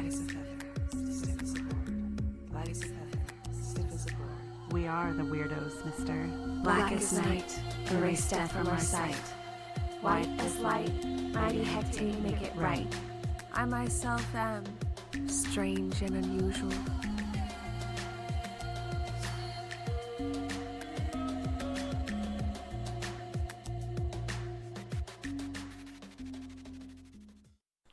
Light as a feather, stiff as a board. Light as a feather, stiff as a board. We are the weirdos, mister. Black as night, erase death from our sight. White as light, mighty hectate, make it right. I myself am strange and unusual.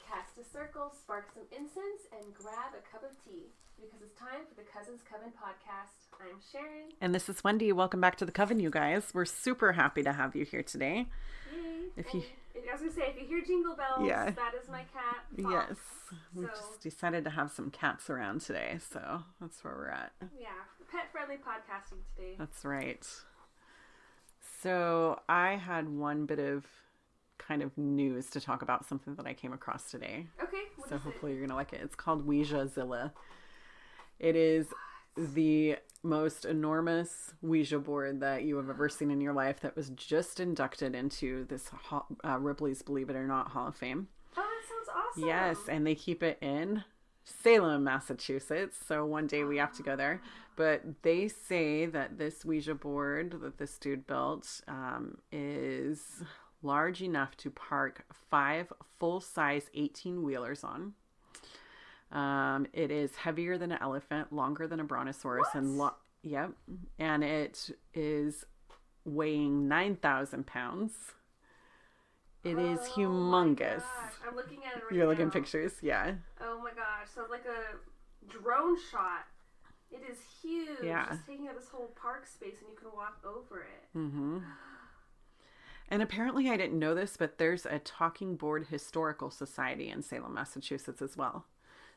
Cast a circle, spark some incense, and grab a cup of tea, because it's time for the Cousins Coven podcast. I'm Sharon. And this is Wendy. Welcome back to the Coven, you guys. We're super happy to have you here today. Yay. If I was going to say, if you hear jingle bells, Yeah. that is my cat. Fox. Yes. We So- just decided to have some cats around today, so that's where we're at. Yeah, pet-friendly podcasting today. That's right. So I had one bit of kind of news to talk about, something that I came across today. Okay, what So is hopefully you're going to like it. It's called Ouijazilla. It is the most enormous Ouija board that you have ever seen in your life that was just inducted into this Ripley's Believe It or Not Hall of Fame. Oh, that sounds awesome. Yes, and they keep it in Salem, Massachusetts. So one day we have to go there. But they say that this Ouija board that this dude built is large enough to park 5 full-size 18-wheelers on. It is heavier than an elephant, longer than a brontosaurus, What? and it is weighing 9,000 pounds. It is humongous. My gosh. I'm looking at it right You're now. looking at pictures, yeah. Oh my gosh, so like a drone shot. It is huge. Yeah. Just taking up this whole park space, and you can walk over it. Mm-hmm. And apparently, I didn't know this, but there's a talking board historical society in Salem, Massachusetts as well.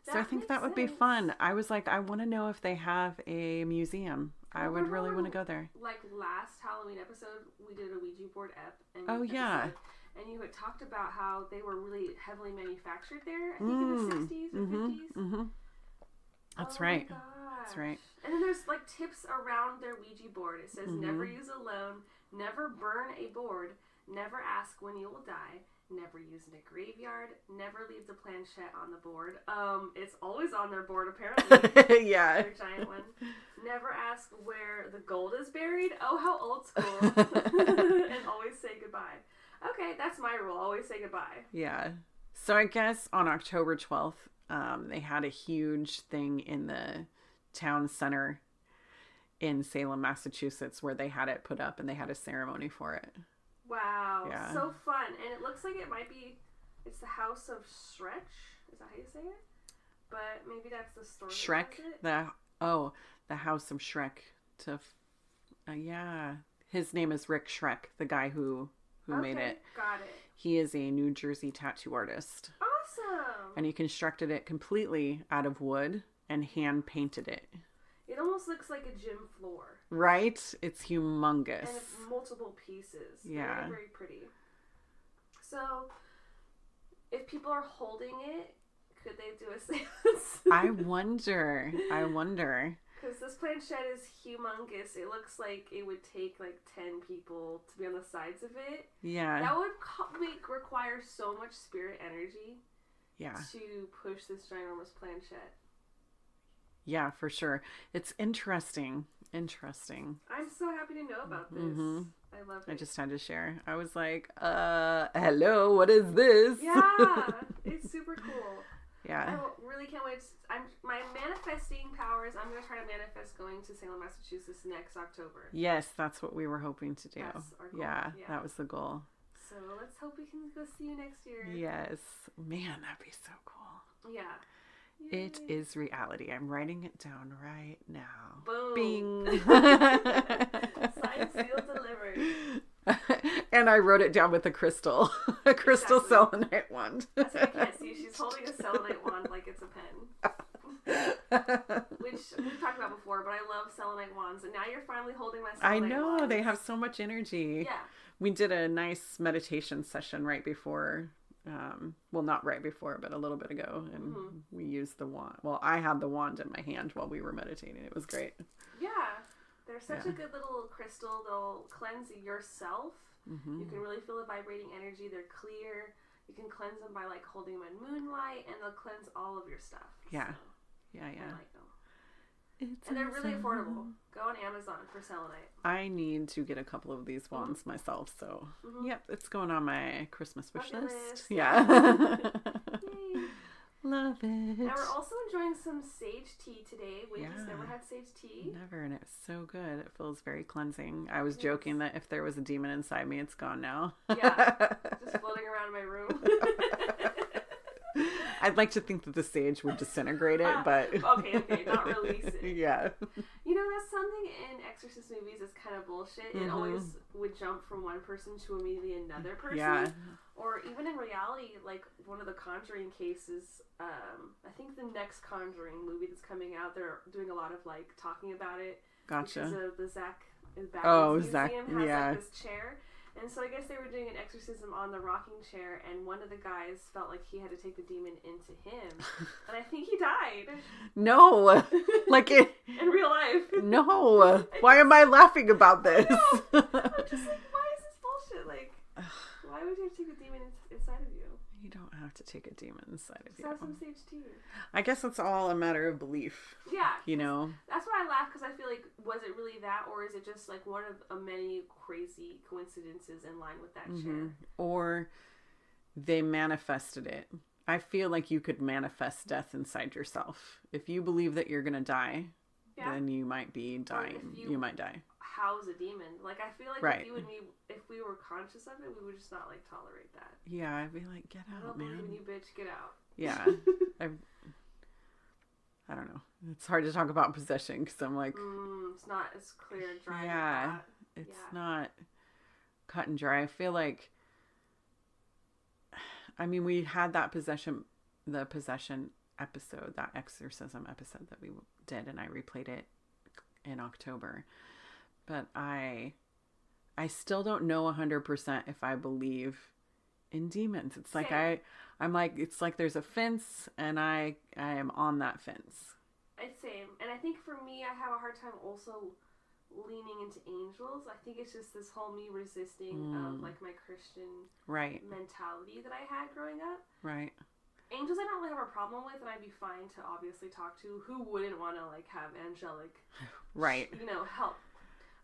So I think that would be fun. I was like, I want to know if they have a museum. I would really want to go there. Like last Halloween episode, we did a Ouija board Oh, yeah. And you had talked about how they were really heavily manufactured there, I think in the 60s or 50s. Mm-hmm. That's Oh right. my gosh. That's right. And then there's like tips around their Ouija board. It says Mm-hmm. never use alone, never burn a board, never ask when you will die, never use in a graveyard, never leave the planchette on the board. It's always on their board apparently. Yeah. Their giant one. Never ask where the gold is buried. Oh, how old school. And always say goodbye. Okay, that's my rule. Always say goodbye. Yeah. So I guess on October 12th, they had a huge thing in the town center in Salem, Massachusetts, where they had it put up and they had a ceremony for it. Wow. Yeah. So fun. And it looks like it might be, it's the House of Shrek. Is that how you say it? But maybe that's the story. Shrek, the House of Shrek. Yeah, his name is Rick Shrek, the guy who made it. Got it. He is a New Jersey tattoo artist, Awesome. and he constructed it completely out of wood and hand painted it. It almost looks like a gym floor. Right? It's humongous. And it's multiple pieces. Yeah. Very, very pretty. So, if people are holding it, could they do a seance? I wonder. Because this planchette is humongous. It looks like it would take like 10 people to be on the sides of it. Yeah. That would require so much spirit energy Yeah. to push this ginormous planchette. Yeah, for sure. It's interesting. I'm so happy to know about this. Mm-hmm. I love it. I just had to share. I was like, hello, what is this? Yeah, it's super cool. Yeah. I really can't wait. My manifesting powers, I'm going to try to manifest going to Salem, Massachusetts next October. Yes, that's what we were hoping to do. That's our goal. Yeah, Yeah. that was the goal. So let's hope we can go see you next year. Yes. Man, that'd be so cool. Yeah. It Yay. is reality. I'm writing it down right now. Boom. Bing. Signed, sealed, delivered. And I wrote it down with a crystal. A crystal Exactly. selenite wand. That's what you can't see. She's holding a selenite wand like it's a pen. Which we've talked about before, but I love selenite wands. And now you're finally holding my I selenite know. wand. They have so much energy. Yeah. We did a nice meditation session right before, well, not right before, but a little bit ago. And we used the wand. Well, I had the wand in my hand while we were meditating. It was great. Yeah. They're such a good little crystal. They'll cleanse yourself. You can really feel the vibrating energy. They're clear. You can cleanse them by like holding them in moonlight, and they'll cleanse all of your stuff. Yeah. So, Yeah. I like them. And they're really affordable. Go on Amazon for selenite. I need to get a couple of these wands myself. So, yep, it's going on my Christmas wish list. Yeah. Yay. Love it. And we're also enjoying some sage tea today. Wendy's never had sage tea. Never, and it's so good. It feels very cleansing. I was joking that if there was a demon inside me, it's gone now. Yeah, just floating around in my room. I'd like to think that the sage would disintegrate it, but... okay, not release it. Yeah. You know, that's something in exorcist movies is kind of bullshit. It always would jump from one person to immediately another person. Yeah. Or even in reality, like one of the Conjuring cases, I think the next Conjuring movie that's coming out, they're doing a lot of like talking about it. Gotcha. Because of the Zach Zach, Museum has like this chair. And so I guess they were doing an exorcism on the rocking chair, and one of the guys felt like he had to take the demon into him. And I think he died. No! Like it... in real life. No! Why am I laughing about this? I'm just like, why is this bullshit? Like, why would you have to take a demon inside of you? You don't have to take a demon inside of you. Have some sage tea. I guess it's all a matter of belief. Yeah. You know? That's why I laugh, because I feel like, was it really that, or is it just like one of many crazy coincidences in line with that chair? Or they manifested it. I feel like you could manifest death inside yourself. If you believe that you're going to die, then you might be dying. You might die. House a demon. Like, I feel like if you and me, if we were conscious of it, we would just not like tolerate that. Yeah, I'd be like, get out, man. I don't believe in you, bitch. Get out. Yeah. I don't know. It's hard to talk about possession because I'm like... it's not as clear and dry. Yeah. It's not cut and dry. I feel like... I mean, we had that the possession episode, that exorcism episode that we did, and I replayed it in October. But I still don't know 100% if I believe in demons. It's like I'm like, it's like there's a fence and I am on that fence. It's same. And I think for me, I have a hard time also leaning into angels. I think it's just this whole me resisting of like my Christian mentality that I had growing up. Right. Angels I don't really have a problem with, and I'd be fine to obviously talk to. Who wouldn't want to like have angelic help?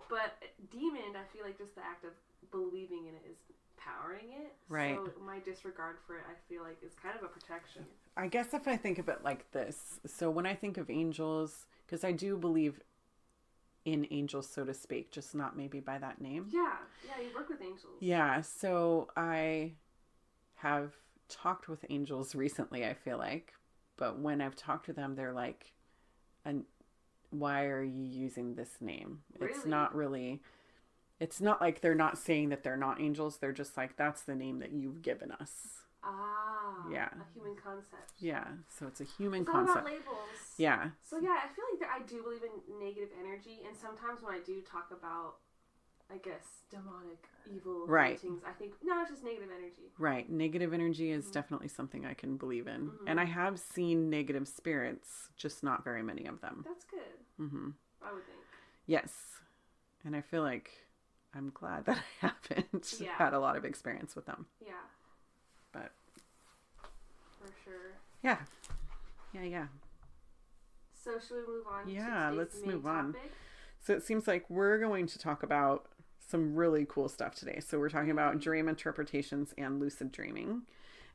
But demon, I feel like just the act of believing in it is powering it. Right. So my disregard for it, I feel like, is kind of a protection. I guess if I think of it like this, so when I think of angels, because I do believe in angels, so to speak, just not maybe by that name. Yeah, you work with angels. Yeah, so I have talked with angels recently, I feel like. But when I've talked to them, they're like, why are you using this name? Really? It's not like they're not saying that they're not angels. They're just like, that's the name that you've given us. Yeah. A human concept. Yeah, so it's a human it's concept. All about labels. Yeah. So yeah, I feel like that I do believe in negative energy, and sometimes when I do talk about, I guess, demonic, evil things, I think, no, it's just negative energy. Right. Negative energy is definitely something I can believe in. And I have seen negative spirits, just not very many of them. That's good. I would think. Yes. And I feel like I'm glad that I haven't had a lot of experience with them. Yeah. But. For sure. Yeah. Yeah. So should we move on to today's main topic? So it seems like we're going to talk about some really cool stuff today. So we're talking about dream interpretations and lucid dreaming,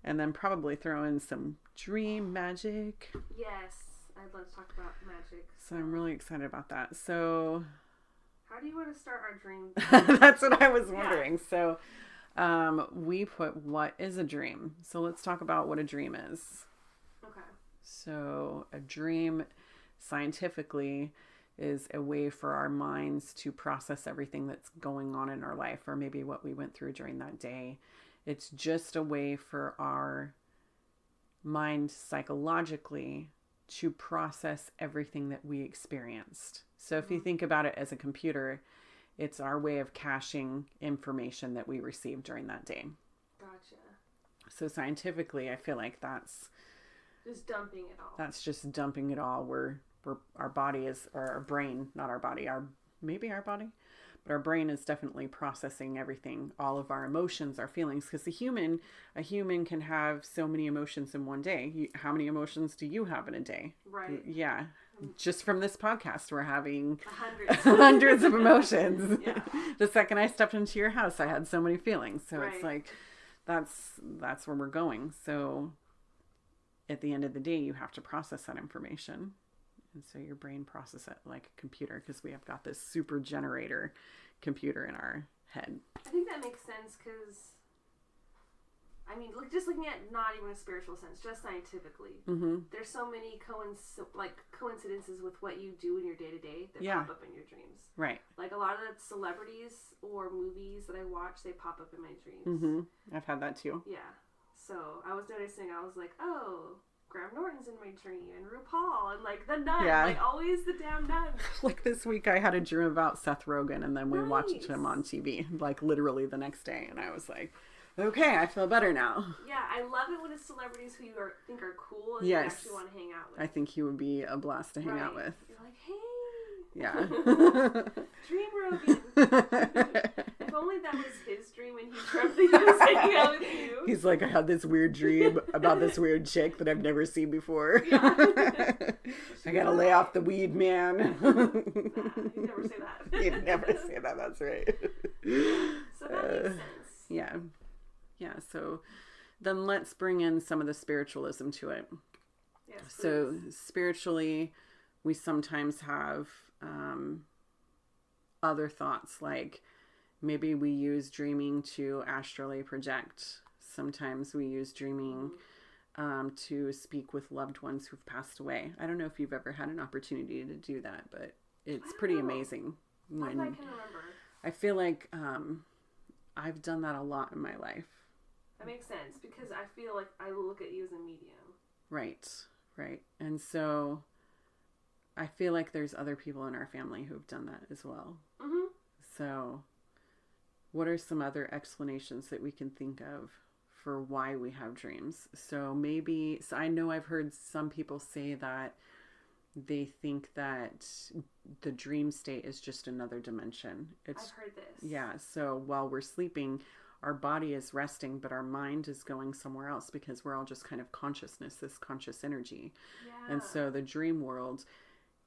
and then probably throw in some dream magic. Yes, I'd love to talk about magic. So I'm really excited about that. So how do you want to start our dream? That's what I was wondering. So we put, what is a dream? So let's talk about what a dream is. Okay. So a dream, scientifically, is a way for our minds to process everything that's going on in our life, or maybe what we went through during that day. It's just a way for our mind psychologically to process everything that we experienced. So if you think about it as a computer, it's our way of caching information that we received during that day. Gotcha. So scientifically, I feel like that's just dumping it all. That's just dumping it all. Our body is, or our brain, not our body, maybe our body, But our brain is definitely processing everything, all of our emotions, our feelings, because a human can have so many emotions in one day. How many emotions do you have in a day? Right. Yeah. Just from this podcast, we're having Hundreds. hundreds of emotions. Yeah. The second I stepped into your house, I had so many feelings. So Right. it's like, that's where we're going. So at the end of the day, you have to process that information. And so your brain processes it like a computer, because we have got this super generator computer in our head. I think that makes sense because, I mean, just looking at not even a spiritual sense, just scientifically, there's so many coincidences with what you do in your day to day that pop up in your dreams. Right. Like a lot of the celebrities or movies that I watch, they pop up in my dreams. I've had that too. Yeah. So I was noticing, I was like, oh, Graham Norton's in my dream, and RuPaul, and like the nun, like always the damn nun. Like this week I had a dream about Seth Rogen, and then we watched him on TV, like literally the next day, and I was like, okay, I feel better now. Yeah, I love it when it's celebrities who you think are cool and you actually want to hang out with. I think he would be a blast to hang out with. You're like, hey. Yeah. Dream Rogan. If only that was his dream and he dreamt that he was hanging out with you. He's like, I had this weird dream about this weird chick that I've never seen before. Yeah. I gotta lay off the weed, man. He'd never say that. He'd never say that, that's right. So that makes sense. Yeah. Yeah, so then let's bring in some of the spiritualism to it. Yes, so spiritually, we sometimes have other thoughts, like maybe we use dreaming to astrally project. Sometimes we use dreaming to speak with loved ones who've passed away. I don't know if you've ever had an opportunity to do that, but it's pretty amazing. When I can remember. I feel like I've done that a lot in my life. That makes sense, because I feel like I look at you as a medium. Right. And so I feel like there's other people in our family who've done that as well. Mm-hmm. So what are some other explanations that we can think of for why we have dreams? So I know I've heard some people say that they think that the dream state is just another dimension. I've heard this. Yeah. So while we're sleeping, our body is resting, but our mind is going somewhere else, because we're all just kind of consciousness, this conscious energy. Yeah. And so the dream world,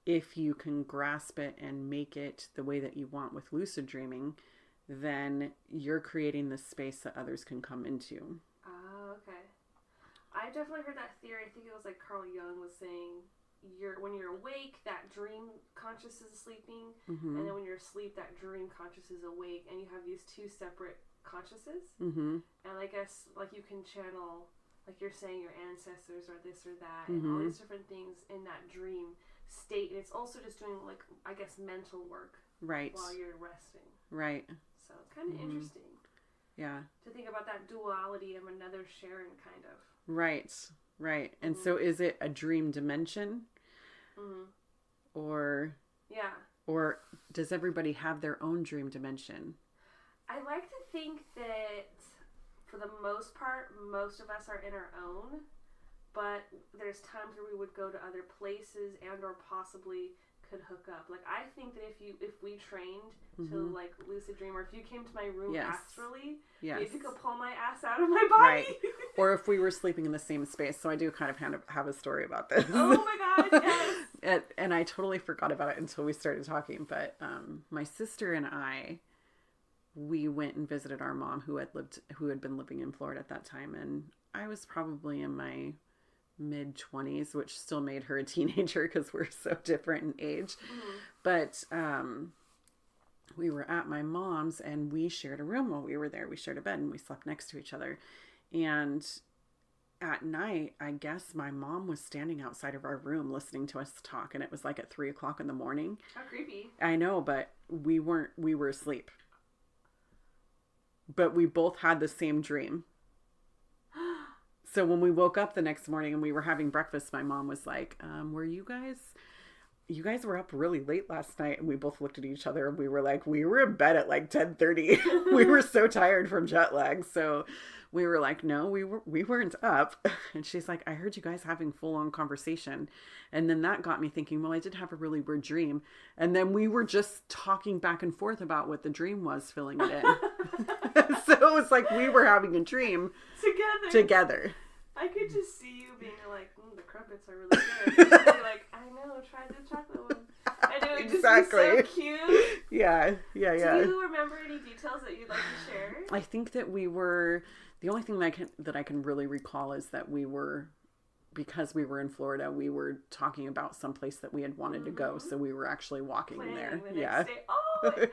if you can grasp it and make it the way that you want with lucid dreaming, then you're creating this space that others can come into. Oh, okay. I definitely heard that theory. I think it was like Carl Jung was saying, when you're awake, that dream conscious is sleeping, and then when you're asleep, that dream conscious is awake, and you have these two separate consciouses. And I guess like you can channel, like you're saying, your ancestors or this or that, and all these different things in that dream state, and it's also just doing, like, I guess, mental work while you're resting. Right. So it's kind of interesting. Yeah. To think about that duality of another Sharon, kind of. Right. And so is it a dream dimension? Or does everybody have their own dream dimension? I like to think that for the most part, most of us are in our own, but there's times where we would go to other places and or possibly could hook up. Like, I think that if we trained to like lucid dream, or if you came to my room astrally, if you could pull my ass out of my body. Right. Or if we were sleeping in the same space. So I do kind of have a story about this. Oh my God, yes. And I totally forgot about it until we started talking. But my sister and I, we went and visited our mom who had been living in Florida at that time. And I was probably in my mid-20s, which still made her a teenager because we're so different in age. But we were at my mom's, and we shared a room while we were there. We shared a bed, and we slept next to each other. And at night, I guess my mom was standing outside of our room listening to us talk, and it was like at 3:00 in the morning. How creepy. I know, but we were asleep. But we both had the same dream. So when we woke up the next morning and we were having breakfast, my mom was like, were you guys you guys were up really late last night. And we both looked at each other and we were like, we were in bed at like 10:30. We were so tired from jet lag. So we were like, no, we weren't up. And she's like, I heard you guys having full on conversation. And then that got me thinking, well, I did have a really weird dream. And then we were just talking back and forth about what the dream was, filling it in. So it was like we were having a dream together. I could just see you being like, the crumpets are really good. And she'd be like, I know, try the chocolate one. And it would just be so cute. Yeah. Do you remember any details that you'd like to share? I think that the only thing that I can really recall is that because we were in Florida, we were talking about some place that we had wanted to go. So we were actually walking there. Yeah. Oh my God.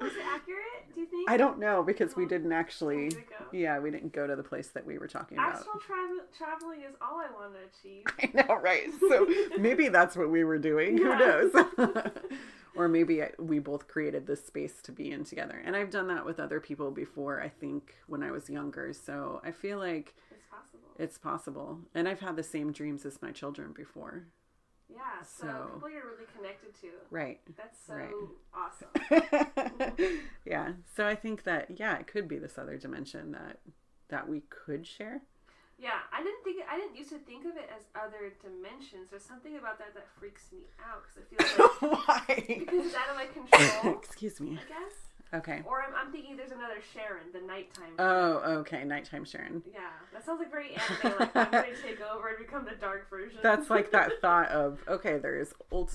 Was it accurate? Do you think? I don't know because we didn't actually. Yeah, we didn't go to the place that we were talking about. Astral traveling is all I want to achieve. I know, right? So maybe that's what we were doing. Yeah. Who knows? Or maybe we both created this space to be in together. And I've done that with other people before, I think, when I was younger. So I feel like it's possible. And I've had the same dreams as my children before. Yeah, so people you're really connected to. Right. That's so awesome. Yeah. So I think that, it could be this other dimension that we could share. Yeah, I didn't used to think of it as other dimensions. There's something about that freaks me out because I feel like why? Because it's out of my control. Excuse me. I guess. Okay. Or I'm thinking there's another Sharon, the nighttime Sharon. Oh, okay, nighttime Sharon. Yeah, that sounds like very anime. Like I'm going to take over and become the dark version. That's like that thought of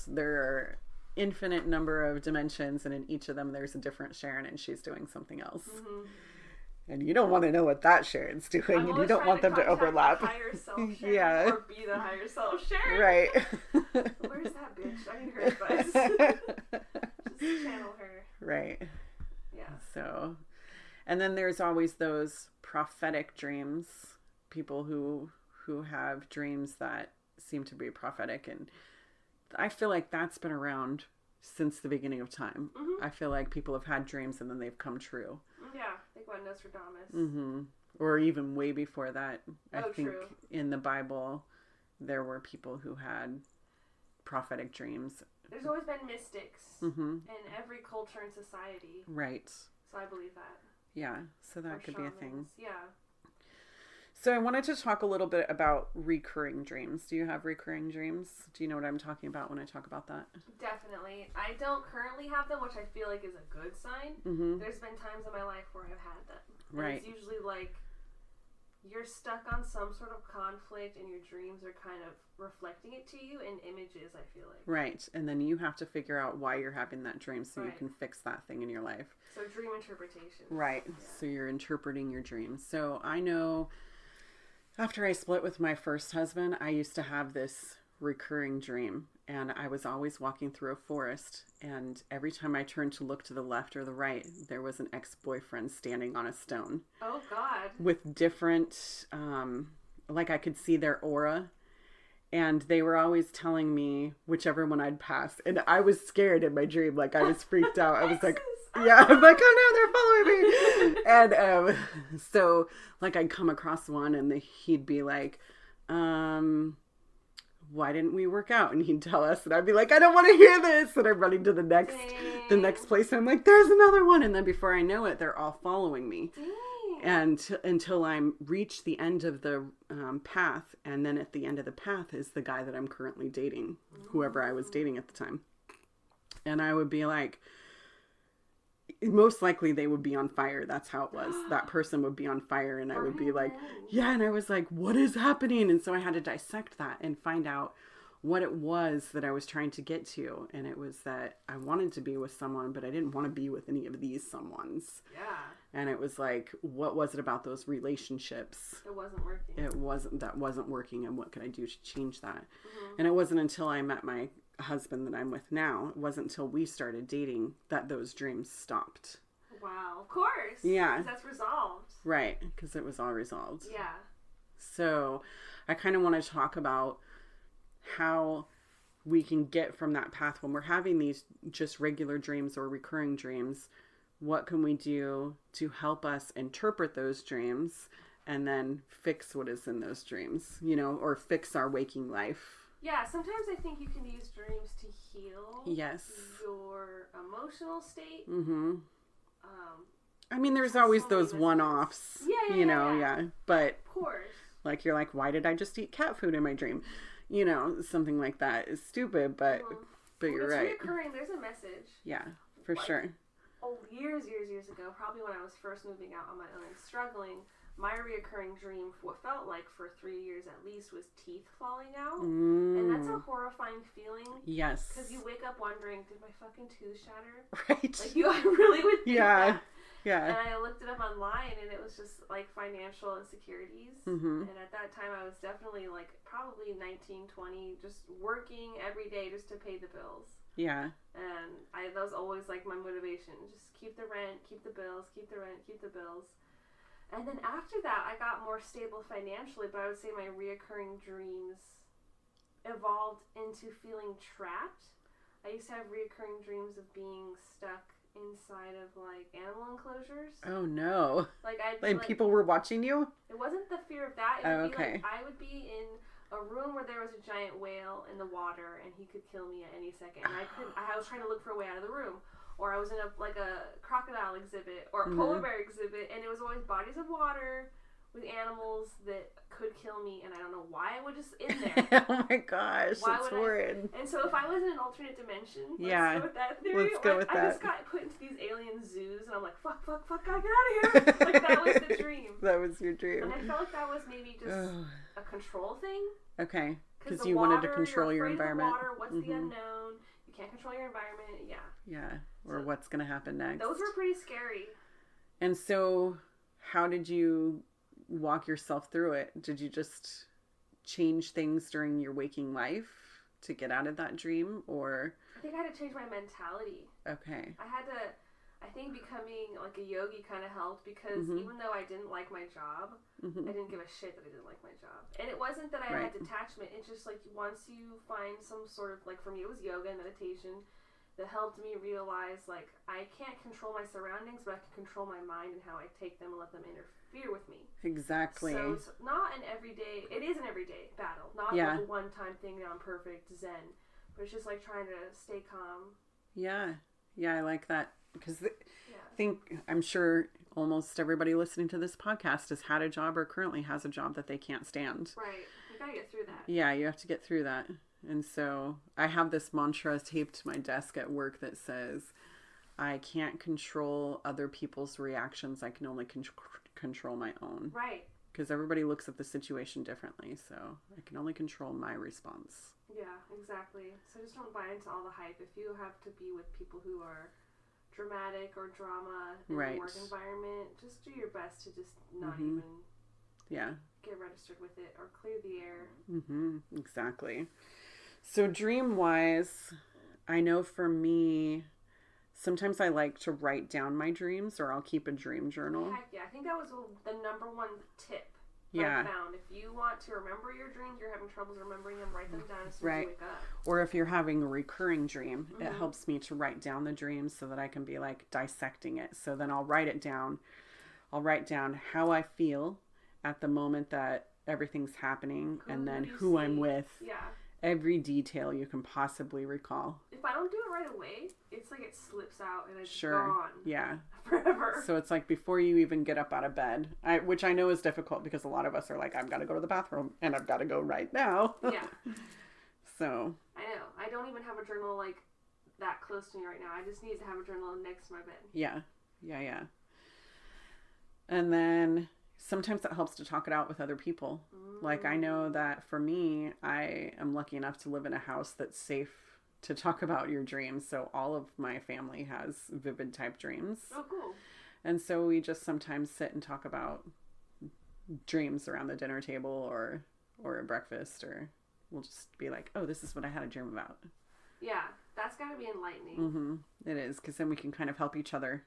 there are infinite number of dimensions, and in each of them there's a different Sharon, and she's doing something else. Mm-hmm. And you don't want to know what that Sharon's doing, and you don't want them to overlap. The higher self Sharon, or be the higher self Sharon. Right. Where's that bitch? I need her advice. Just channel her. Right. Yeah. So, and then there's always those prophetic dreams. People who have dreams that seem to be prophetic, and I feel like that's been around since the beginning of time. Mm-hmm. I feel like people have had dreams and then they've come true. Yeah, think about Nostradamus. Mm-hmm. Or even way before that. I think true. In the Bible, there were people who had prophetic dreams. There's always been mystics in every culture and society. Right. So I believe that. Yeah, so that could be a thing. Yeah. So I wanted to talk a little bit about recurring dreams. Do you have recurring dreams? Do you know what I'm talking about when I talk about that? Definitely. I don't currently have them, which I feel like is a good sign. Mm-hmm. There's been times in my life where I've had them. And right. It's usually like you're stuck on some sort of conflict and your dreams are kind of reflecting it to you in images, I feel like. Right. And then you have to figure out why you're having that dream so you can fix that thing in your life. So dream interpretation. Right. Yeah. So you're interpreting your dreams. So I know after I split with my first husband, I used to have this recurring dream. And I was always walking through a forest. And every time I turned to look to the left or the right, there was an ex-boyfriend standing on a stone. Oh, God. With different, like I could see their aura. And they were always telling me whichever one I'd pass. And I was scared in my dream. Like I was freaked out. I was like, yeah, I'm like, oh no, they're following me. And so like I'd come across one and he'd be like, why didn't we work out? And he'd tell us, and I'd be like, I don't want to hear this. And I'm running to the next place. And I'm like, there's another one. And then before I know it, they're all following me. Dang. And until I reach the end of the path. And then at the end of the path is the guy that I'm currently dating, whoever I was dating at the time. And I would be like, most likely they would be on fire. That's how it was. That person would be on fire and I would be like, yeah. And I was like, what is happening? And so I had to dissect that and find out what it was that I was trying to get to. And it was that I wanted to be with someone, but I didn't want to be with any of these someones. Yeah. And it was like, what was it about those relationships? It wasn't working. That wasn't working. And what could I do to change that? Mm-hmm. And it wasn't until I met my husband that I'm with now, it wasn't until we started dating that those dreams stopped. Wow, of course. Yeah. Because that's resolved. Right, because it was all resolved. Yeah. So I kind of want to talk about how we can get from that path when we're having these just regular dreams or recurring dreams. What can we do to help us interpret those dreams and then fix what is in those dreams, or fix our waking life? Yeah, sometimes I think you can use dreams to heal Yes. your emotional state. Mm-hmm. I mean, there's always so those many one-offs, Yeah, you know, yeah. But Of course. like, you're like, why did I just eat cat food in my dream? You know, something like that is stupid, but you're right. It's reoccurring. There's a message. Yeah, for sure. Oh, years ago, probably when I was first moving out on my own and struggling, my reoccurring dream, what felt like for 3 years at least, was teeth falling out. And that's a horrifying feeling. Yes. Because you wake up wondering, did my fucking tooth shatter? Right. Like, I really would think that. Yeah. And I looked it up online, and it was just, like, financial insecurities. Mm-hmm. And at that time, I was definitely, like, probably 19, 20, just working every day just to pay the bills. Yeah. And that was always, like, my motivation. Just keep the rent, keep the bills, keep the rent, keep the bills. And then after that, I got more stable financially, but I would say my reoccurring dreams evolved into feeling trapped. I used to have reoccurring dreams of being stuck inside of, like, animal enclosures. Oh, no. Like, I'd And be, like, people were watching you? it wasn't the fear of that. It would be okay. like, I would be in a room where there was a giant whale in the water, and he could kill me at any second. And I was trying to look for a way out of the room. Or I was in a crocodile exhibit or a polar bear exhibit, and it was always bodies of water with animals that could kill me, and I don't know why I would just in there. Oh my gosh, Why that's would horrid. And so if I was in an alternate dimension, Yeah, let's go with that theory. let's go with I that. just got put into these alien zoos, and I'm like, fuck, gotta get out of here. Like, that was the dream. That was your dream. And I felt like that was maybe just a control thing. Okay, because the you wanted to water, control your you're afraid of the environment. water, what's the unknown? You can't control your environment. Yeah. Yeah, or So what's going to happen next. Those were pretty scary. And so, how did you walk yourself through it? Did you just change things during your waking life to get out of that dream, or? I think I had to change my mentality. Okay. I think becoming like a yogi kind of helped, because even though I didn't like my job, I didn't give a shit that I didn't like my job. And it wasn't that I had detachment. It's just like, once you find some sort of, like, for me it was yoga and meditation that helped me realize, like, I can't control my surroundings, but I can control my mind and how I take them and let them interfere with me. Exactly. So it's not an everyday, it is an everyday battle, not like a one-time thing that I'm perfect zen, but it's just like trying to stay calm. Yeah, I like that, because I'm sure almost everybody listening to this podcast has had a job or currently has a job that they can't stand. Right. You gotta get through that. Yeah, you have to get through that. And so I have this mantra taped to my desk at work that says, I can't control other people's reactions. I can only control my own. Right. Because everybody looks at the situation differently. So I can only control my response. Yeah, exactly. So just don't buy into all the hype. If you have to be with people who are dramatic or drama in the work environment, just do your best to just not even get registered with it or clear the air. Exactly. So dream-wise, I know for me, sometimes I like to write down my dreams, or I'll keep a dream journal. Heck yeah, I think that was the number one tip I found. If you want to remember your dreams, you're having troubles remembering them, write them down as soon as you wake up. Or if you're having a recurring dream, it helps me to write down the dream so that I can be like dissecting it. So then I'll write it down. I'll write down how I feel at the moment that everything's happening, and then who I'm with. Yeah. Every detail you can possibly recall. If I don't do it right away, it's like it slips out and it's gone. Yeah. Forever. So it's like before you even get up out of bed, which I know is difficult because a lot of us are like, I've got to go to the bathroom and I've got to go right now. Yeah. So. I know. I don't even have a journal like that close to me right now. I just need to have a journal next to my bed. Yeah. And then sometimes it helps to talk it out with other people. Like, I know that for me, I am lucky enough to live in a house that's safe to talk about your dreams. So all of my family has vivid type dreams. Oh, cool. And so we just sometimes sit and talk about dreams around the dinner table or at breakfast, or we'll just be like, oh, this is what I had a dream about. Yeah, that's got to be enlightening. It is, because then we can kind of help each other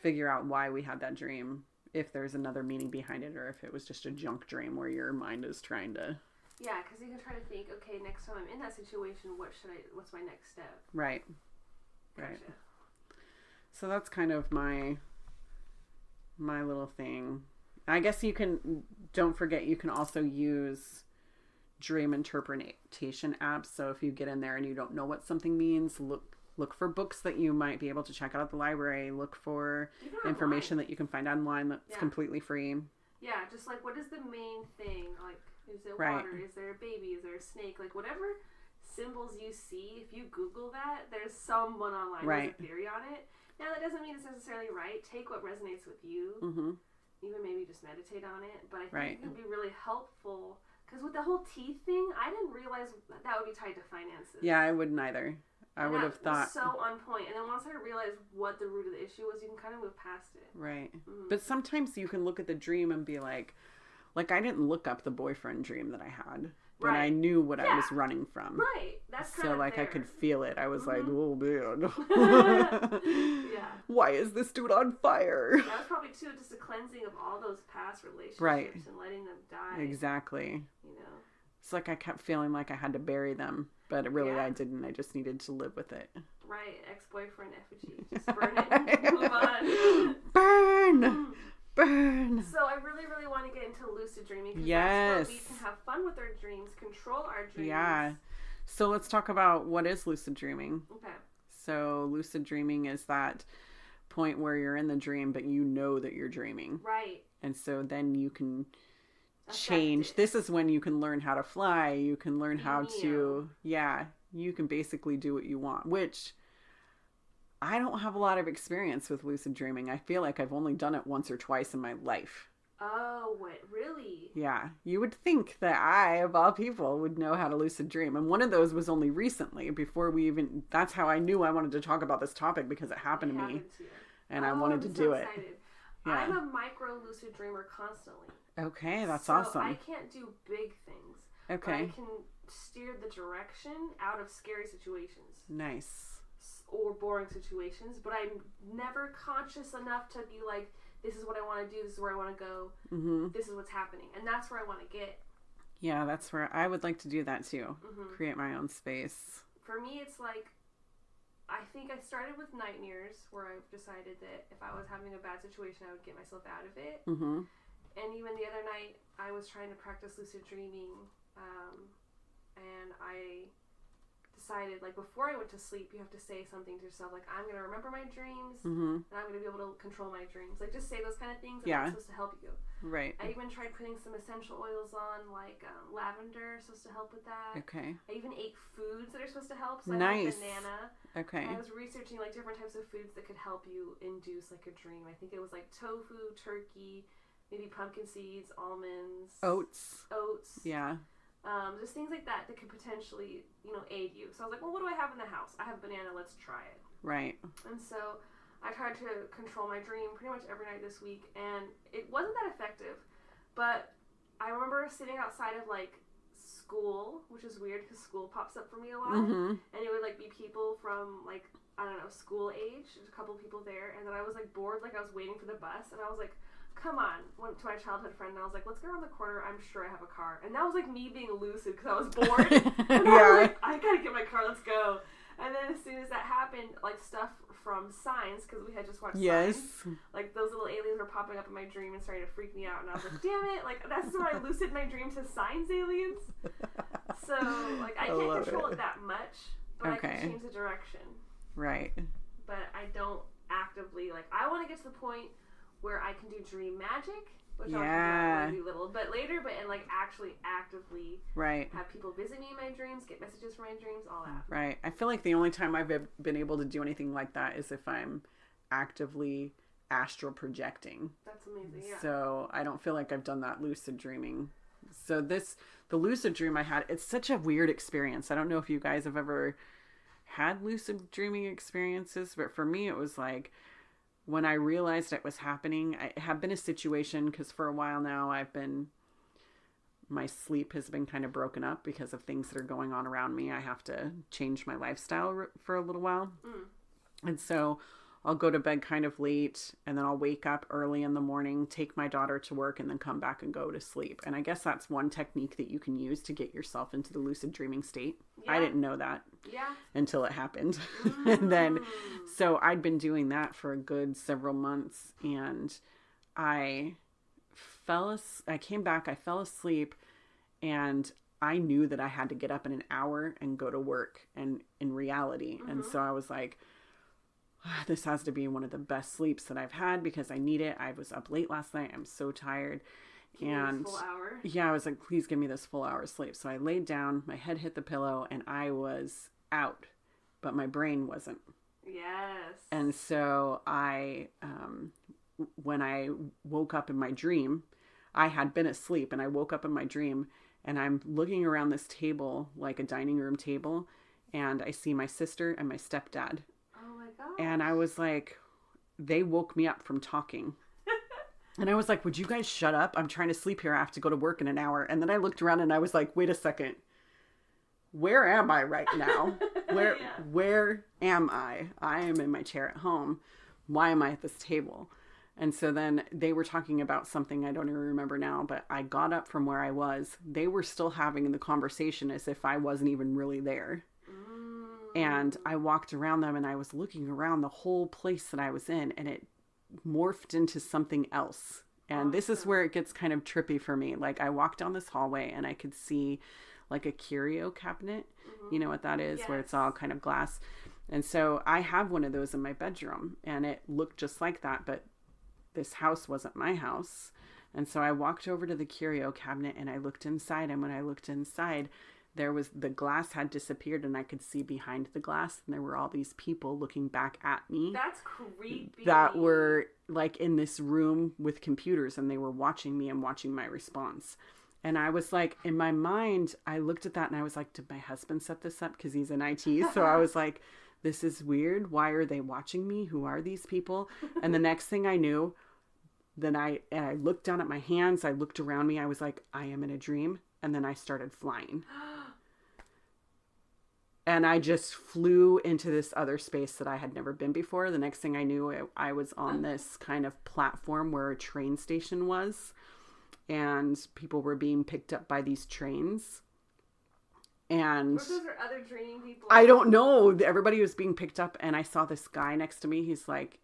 figure out why we had that dream, if there's another meaning behind it, or if it was just a junk dream where your mind is trying to... Yeah, because you can try to think, okay, next time I'm in that situation, what's my next step? Right. Gotcha. Right. So that's kind of my little thing. I guess don't forget, you can also use dream interpretation apps. So if you get in there and you don't know what something means, look for books that you might be able to check out at the library. Look for information that you can find online that's completely free. Yeah, just like, what is the main thing? Like, is it water? Is there a baby? Is there a snake? Like, whatever symbols you see, if you Google that, there's someone online who has a theory on it. Now, that doesn't mean it's necessarily right. Take what resonates with you. Mm-hmm. Even maybe just meditate on it. But I think it can be really helpful. Because with the whole teeth thing, I didn't realize that would be tied to finances. Yeah, I wouldn't either. I would have thought. So on point. And then once I realized what the root of the issue was, you can kind of move past it. Right. Mm-hmm. But sometimes you can look at the dream and be like I didn't look up the boyfriend dream that I had. But I knew what I was running from. Right. That's kind so of like there. I could feel it. I was like, oh man. Yeah. Why is this dude on fire? That was probably too just a cleansing of all those past relationships and letting them die. Exactly. You know. It's like I kept feeling like I had to bury them, but really I didn't. I just needed to live with it. Right. Ex-boyfriend effigy. Just burn it. Move on. Burn. Burn. So I really, really want to get into lucid dreaming because that's where we can have fun with our dreams, control our dreams. Yeah. So let's talk about what is lucid dreaming. Okay. So lucid dreaming is that point where you're in the dream, but you know that you're dreaming. Right. And so then you can change. This is when you can learn how to fly. You can learn how to, you can basically do what you want, which I don't have a lot of experience with lucid dreaming. I feel like I've only done it once or twice in my life. Oh, what? Really? Yeah. You would think that I, of all people, would know how to lucid dream. And one of those was only recently, before we even... That's how I knew I wanted to talk about this topic, because it happened to me. And I wanted to do it. Yeah. I'm a micro lucid dreamer constantly. Okay, that's awesome. I can't do big things. Okay. But I can steer the direction out of scary situations. Nice. Or boring situations, but I'm never conscious enough to be like, this is what I want to do, this is where I want to go, this is what's happening, and that's where I want to get. Yeah, that's where I would like to do that too. Create my own space. For me, it's like, I think I started with nightmares, where I've decided that if I was having a bad situation, I would get myself out of it. And even the other night, I was trying to practice lucid dreaming, and I decided, like, before I went to sleep, you have to say something to yourself, like, I'm going to remember my dreams, and I'm going to be able to control my dreams. Like, just say those kind of things, and that's supposed to help you. Right. I even tried putting some essential oils on, like lavender, supposed to help with that. Okay. I even ate foods that are supposed to help, so nice. I had banana. Okay. I was researching, like, different types of foods that could help you induce, like, a dream. I think it was, like, tofu, turkey, maybe pumpkin seeds, almonds. Oats. Yeah. Just things like that could potentially, aid you. So I was like, well, what do I have in the house? I have banana, let's try it. Right. And so I tried to control my dream pretty much every night this week, and it wasn't that effective. But I remember sitting outside of, like, school, which is weird because school pops up for me a lot. And it would, like, be people from, like, I don't know, school age. There's a couple of people there. And then I was, like, bored, like I was waiting for the bus. And I was like, come on. Went to my childhood friend and I was like, let's go around the corner. I'm sure I have a car. And that was like me being lucid because I was bored. And I was like, I gotta get my car, let's go. And then as soon as that happened, like, stuff from Signs, because we had just watched Signs, like, those little aliens were popping up in my dream and starting to freak me out. And I was like, damn it, like, that's where I lucid my dream to Signs aliens. So, like, I can't control it that much, but I can change the direction. Right. But I don't actively, like, I want to get to the point where I can do dream magic, which I'll talk about maybe a little bit later, but and, like, actually actively have people visit me in my dreams, get messages from my dreams, all that. Right. I feel like the only time I've been able to do anything like that is if I'm actively astral projecting. That's amazing, yeah. So I don't feel like I've done that lucid dreaming. So the lucid dream I had, it's such a weird experience. I don't know if you guys have ever had lucid dreaming experiences, but for me it was like, when I realized it was happening, I have been a situation, because for a while now my sleep has been kind of broken up because of things that are going on around me. I have to change my lifestyle for a little while. And so I'll go to bed kind of late, and then I'll wake up early in the morning, take my daughter to work, and then come back and go to sleep. And I guess that's one technique that you can use to get yourself into the lucid dreaming state. Yeah. I didn't know that until it happened. And then, so I'd been doing that for a good several months, and I came back, I fell asleep, and I knew that I had to get up in an hour and go to work and in reality. And so I was like, this has to be one of the best sleeps that I've had because I need it. I was up late last night. I'm so tired. And full hour. yeah, I was like, please give me this full hour of sleep. So I laid down, my head hit the pillow, and I was out, but my brain wasn't. Yes. And so when I woke up in my dream, I had been asleep and I woke up in my dream and I'm looking around this table, like a dining room table, and I see my sister and my stepdad. Oh my God. And I was like, they woke me up from talking. And I was like, would you guys shut up? I'm trying to sleep here. I have to go to work in an hour. And then I looked around and I was like, wait a second. Where am I right now? Where am I? I am in my chair at home. Why am I at this table? And so then they were talking about something I don't even remember now, but I got up from where I was. They were still having the conversation as if I wasn't even really there. And I walked around them and I was looking around the whole place that I was in, and it morphed into something else. And this is where it gets kind of trippy for me. Like, I walked down this hallway and I could see like a curio cabinet. You know what that is? Yes. Where it's all kind of glass. And so I have one of those in my bedroom and it looked just like that, but this house wasn't my house. And so I walked over to the curio cabinet and I looked inside, and when I looked inside, the glass had disappeared and I could see behind the glass, and there were all these people looking back at me. That's creepy. That were like in this room with computers, and they were watching me and watching my response. And I was like, in my mind, I looked at that and I was like, did my husband set this up? Because he's in IT. So I was like, this is weird. Why are they watching me? Who are these people? And the next thing I knew, then I looked down at my hands. I looked around me. I was like, I am in a dream. And then I started flying. And I just flew into this other space that I had never been before. The next thing I knew, I was on this kind of platform where a train station was. And people were being picked up by these trains. And those are other dreaming people. I don't know. Everybody was being picked up. And I saw this guy next to me. He's like,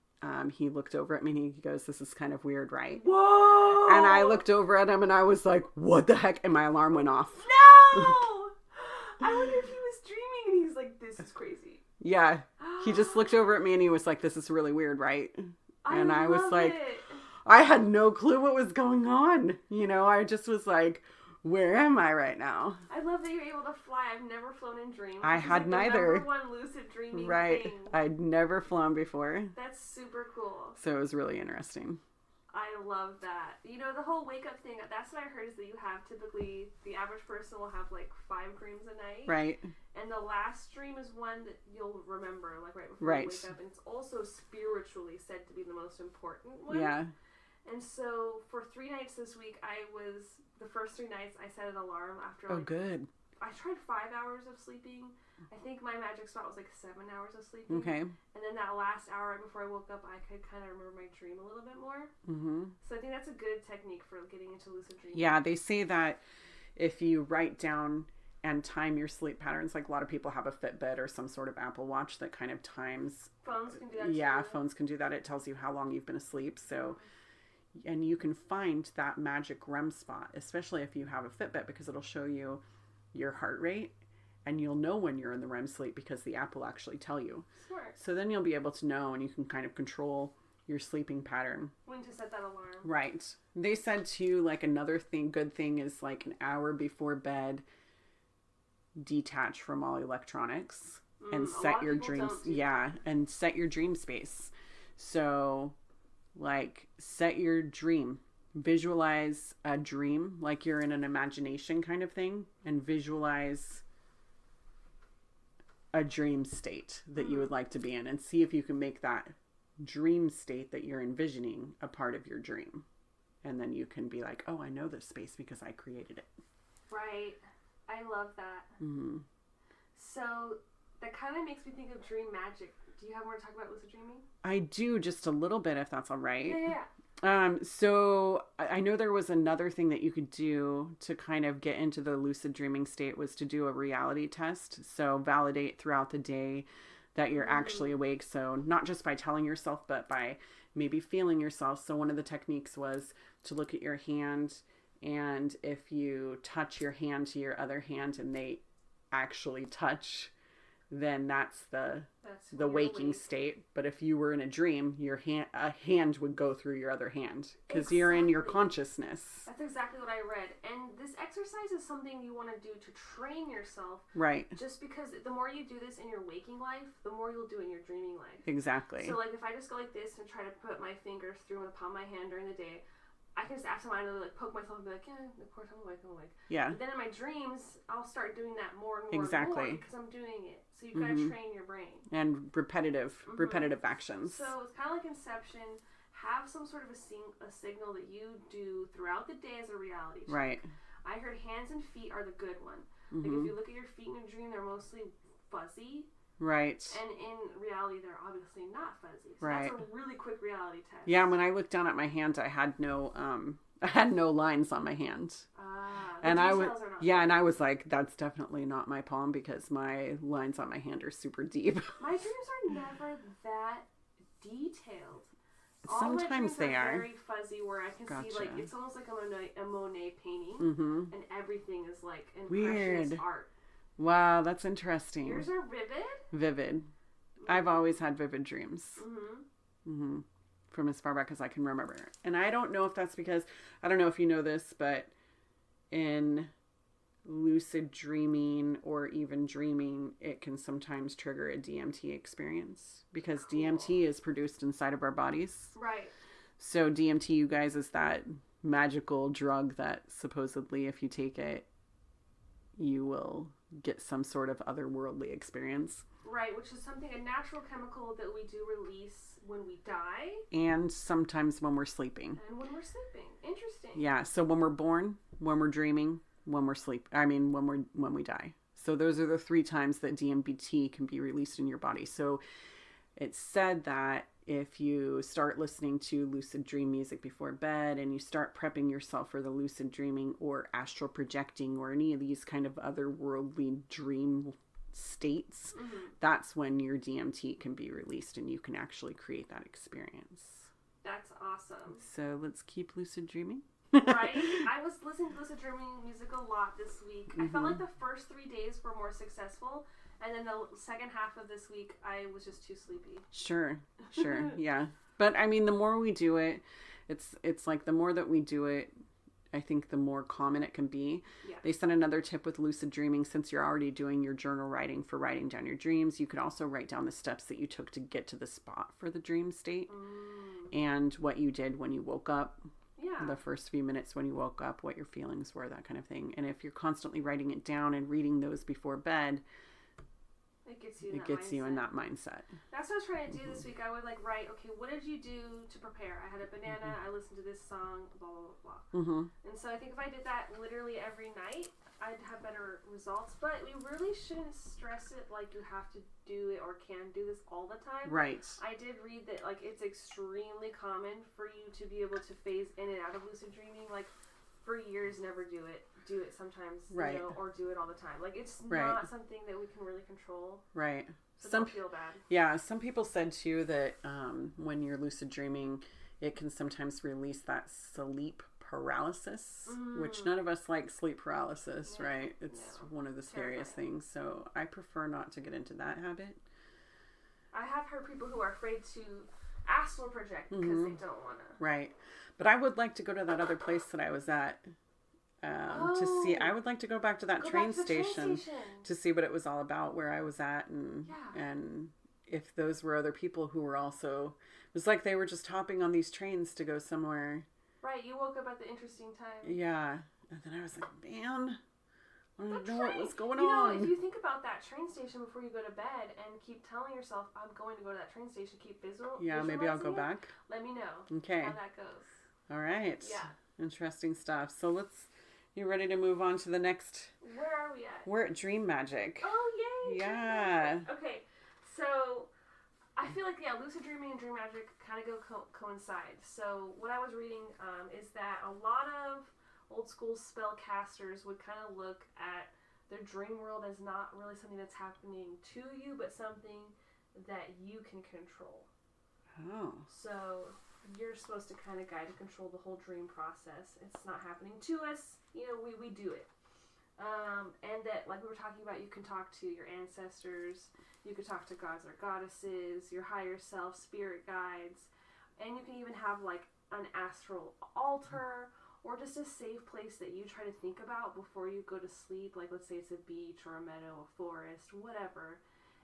he looked over at me and he goes, this is kind of weird, right? Whoa! And I looked over at him and I was like, what the heck? And my alarm went off. No! I wonder if he was dreaming and he's like, this is crazy. Yeah. He just looked over at me and he was like, this is really weird, right? And I was like, I had no clue what was going on. You know, I just was like, where am I right now? I love that you're able to fly. I've never flown in dreams. I had neither. The number one lucid dreaming thing. I'd never flown before. That's super cool. So it was really interesting. I love that. You know, the whole wake up thing, that's what I heard is that you have typically, the average person will have like 5 dreams a night. Right. And the last dream is one that you'll remember, like right before you wake up. And it's also spiritually said to be the most important one. Yeah. And so for 3 nights this week, the first 3 nights I set an alarm after good. I tried 5 hours of sleeping. I think my magic spot was like 7 hours of sleeping. Okay. And then that last hour right before I woke up, I could kind of remember my dream a little bit more. Mm-hmm. So I think that's a good technique for getting into lucid dreaming. Yeah, they say that if you write down and time your sleep patterns, like a lot of people have a Fitbit or some sort of Apple Watch that kind of times. Phones can do that. Yeah, phones can do that. It tells you how long you've been asleep. So, and you can find that magic REM spot, especially if you have a Fitbit, because it'll show you your heart rate. And you'll know when you're in the REM sleep because the app will actually tell you. Smart. So then you'll be able to know, and you can kind of control your sleeping pattern. When to set that alarm. Right. They said too, like another good thing is like an hour before bed, detach from all electronics and set your dreams. Yeah. And set your dream space. So like set your dream. Visualize a dream like you're in an imagination kind of thing, and visualize a dream state that you would like to be in, and see if you can make that dream state that you're envisioning a part of your dream. And then you can be like, oh, I know this space because I created it. Right. I love that. Mm-hmm. So that kind of makes me think of dream magic. Do you have more to talk about lucid dreaming? I do, just a little bit, if that's all right. Yeah. So I know there was another thing that you could do to kind of get into the lucid dreaming state was to do a reality test. So validate throughout the day that you're actually awake. So not just by telling yourself, but by maybe feeling yourself. So one of the techniques was to look at your hand And if you touch your hand to your other hand and they actually touch, then that's the waking state. But if you were in a dream, a hand would go through your other hand because you're in your consciousness. That's exactly what I read. And this exercise is something you want to do to train yourself. Right. Just because the more you do this in your waking life, the more you'll do in your dreaming life. Exactly. So like if I just go like this and try to put my fingers through the palm of my hand during the day, I can just absentmindedly like poke myself and be like, yeah, of course I'm awake. Yeah. But then in my dreams, I'll start doing that more and more exactly. because I'm doing it. So you've got to train your brain. And repetitive actions. So it's kind of like Inception. Have some sort of a signal that you do throughout the day as a reality check. Right. I heard hands and feet are the good one. Like if you look at your feet in a dream, they're mostly fuzzy. Right. And in reality, they're obviously not fuzzy. So right. That's a really quick reality test. Yeah, when I looked down at my hand, I had no lines on my hand. And I was and I was like, that's definitely not my palm because my lines on my hand are super deep. My dreams are never that detailed. Sometimes they are very fuzzy, where I can see like it's almost like a Monet painting, and everything is like impressionist art. Wow, that's interesting. Yours are vivid? Vivid. I've always had vivid dreams. From as far back as I can remember. And I don't know if that's because, I don't know if you know this, but in lucid dreaming or even dreaming, it can sometimes trigger a DMT experience. Because DMT is produced inside of our bodies. Right. So DMT, you guys, is that magical drug that supposedly if you take it, you will get some sort of otherworldly experience. Right, which is a natural chemical that we do release when we die. And sometimes when we're sleeping. Interesting. Yeah, so when we're born, when we're dreaming, when we die. So those are the 3 times that DMT can be released in your body. So it's said that if you start listening to lucid dream music before bed and you start prepping yourself for the lucid dreaming or astral projecting or any of these kind of otherworldly dream states, that's when your DMT can be released and you can actually create that experience. That's awesome. So let's keep lucid dreaming. Right? I was listening to lucid dreaming music a lot this week. I felt like the first 3 days were more successful. And then the second half of this week, I was just too sleepy. Sure. Yeah. But I mean, the more we do it, it's like the more that we do it, I think the more common it can be. Yeah. They sent another tip with lucid dreaming. Since you're already doing your journal writing for writing down your dreams, you could also write down the steps that you took to get to the spot for the dream state and what you did when you woke up. Yeah. The first few minutes when you woke up, what your feelings were, that kind of thing. And if you're constantly writing it down and reading those before bed, it gets you in that mindset. That's what I was trying to do this week. I would write, okay, what did you do to prepare? I had a banana, I listened to this song, blah, blah, blah. And so I think if I did that literally every night, I'd have better results. But we really shouldn't stress it like you have to do it or can do this all the time. Right. I did read that it's extremely common for you to be able to phase in and out of lucid dreaming. For years, never do it. Do it sometimes, or do it all the time. It's not something that we can really control. Right. So don't feel bad. Yeah, some people said too that when you're lucid dreaming, it can sometimes release that sleep paralysis, which none of us like sleep paralysis, right? It's one of the scariest things. So I prefer not to get into that habit. I have heard people who are afraid to astral project because they don't want to. Right. But I would like to go to that other place that I was at to see. I would like to go back to that train station to see what it was all about, where I was at, and if those were other people who were also. It was like they were just hopping on these trains to go somewhere. Right. You woke up at the interesting time. Yeah. And then I was like, man, I don't know what was going on. If you think about that train station before you go to bed and keep telling yourself, I'm going to go to that train station, keep maybe I'll go back. Let me know. Okay. How that goes. All right. Yeah. Interesting stuff. So you ready to move on to the next? Where are we at? We're at Dream Magic. Oh, yay. Yeah. Okay. So I feel like, lucid dreaming and dream magic kind of coincide. So what I was reading is that a lot of old school spellcasters would kind of look at their dream world as not really something that's happening to you, but something that you can control. Oh. So you're supposed to kind of guide and control the whole dream process. It's not happening to us. You know, we do it. And that, like we were talking about, you can talk to your ancestors, you could talk to gods or goddesses, your higher self, spirit guides, and you can even have like an astral altar or just a safe place that you try to think about before you go to sleep. Like, let's say it's a beach or a meadow, a forest, whatever.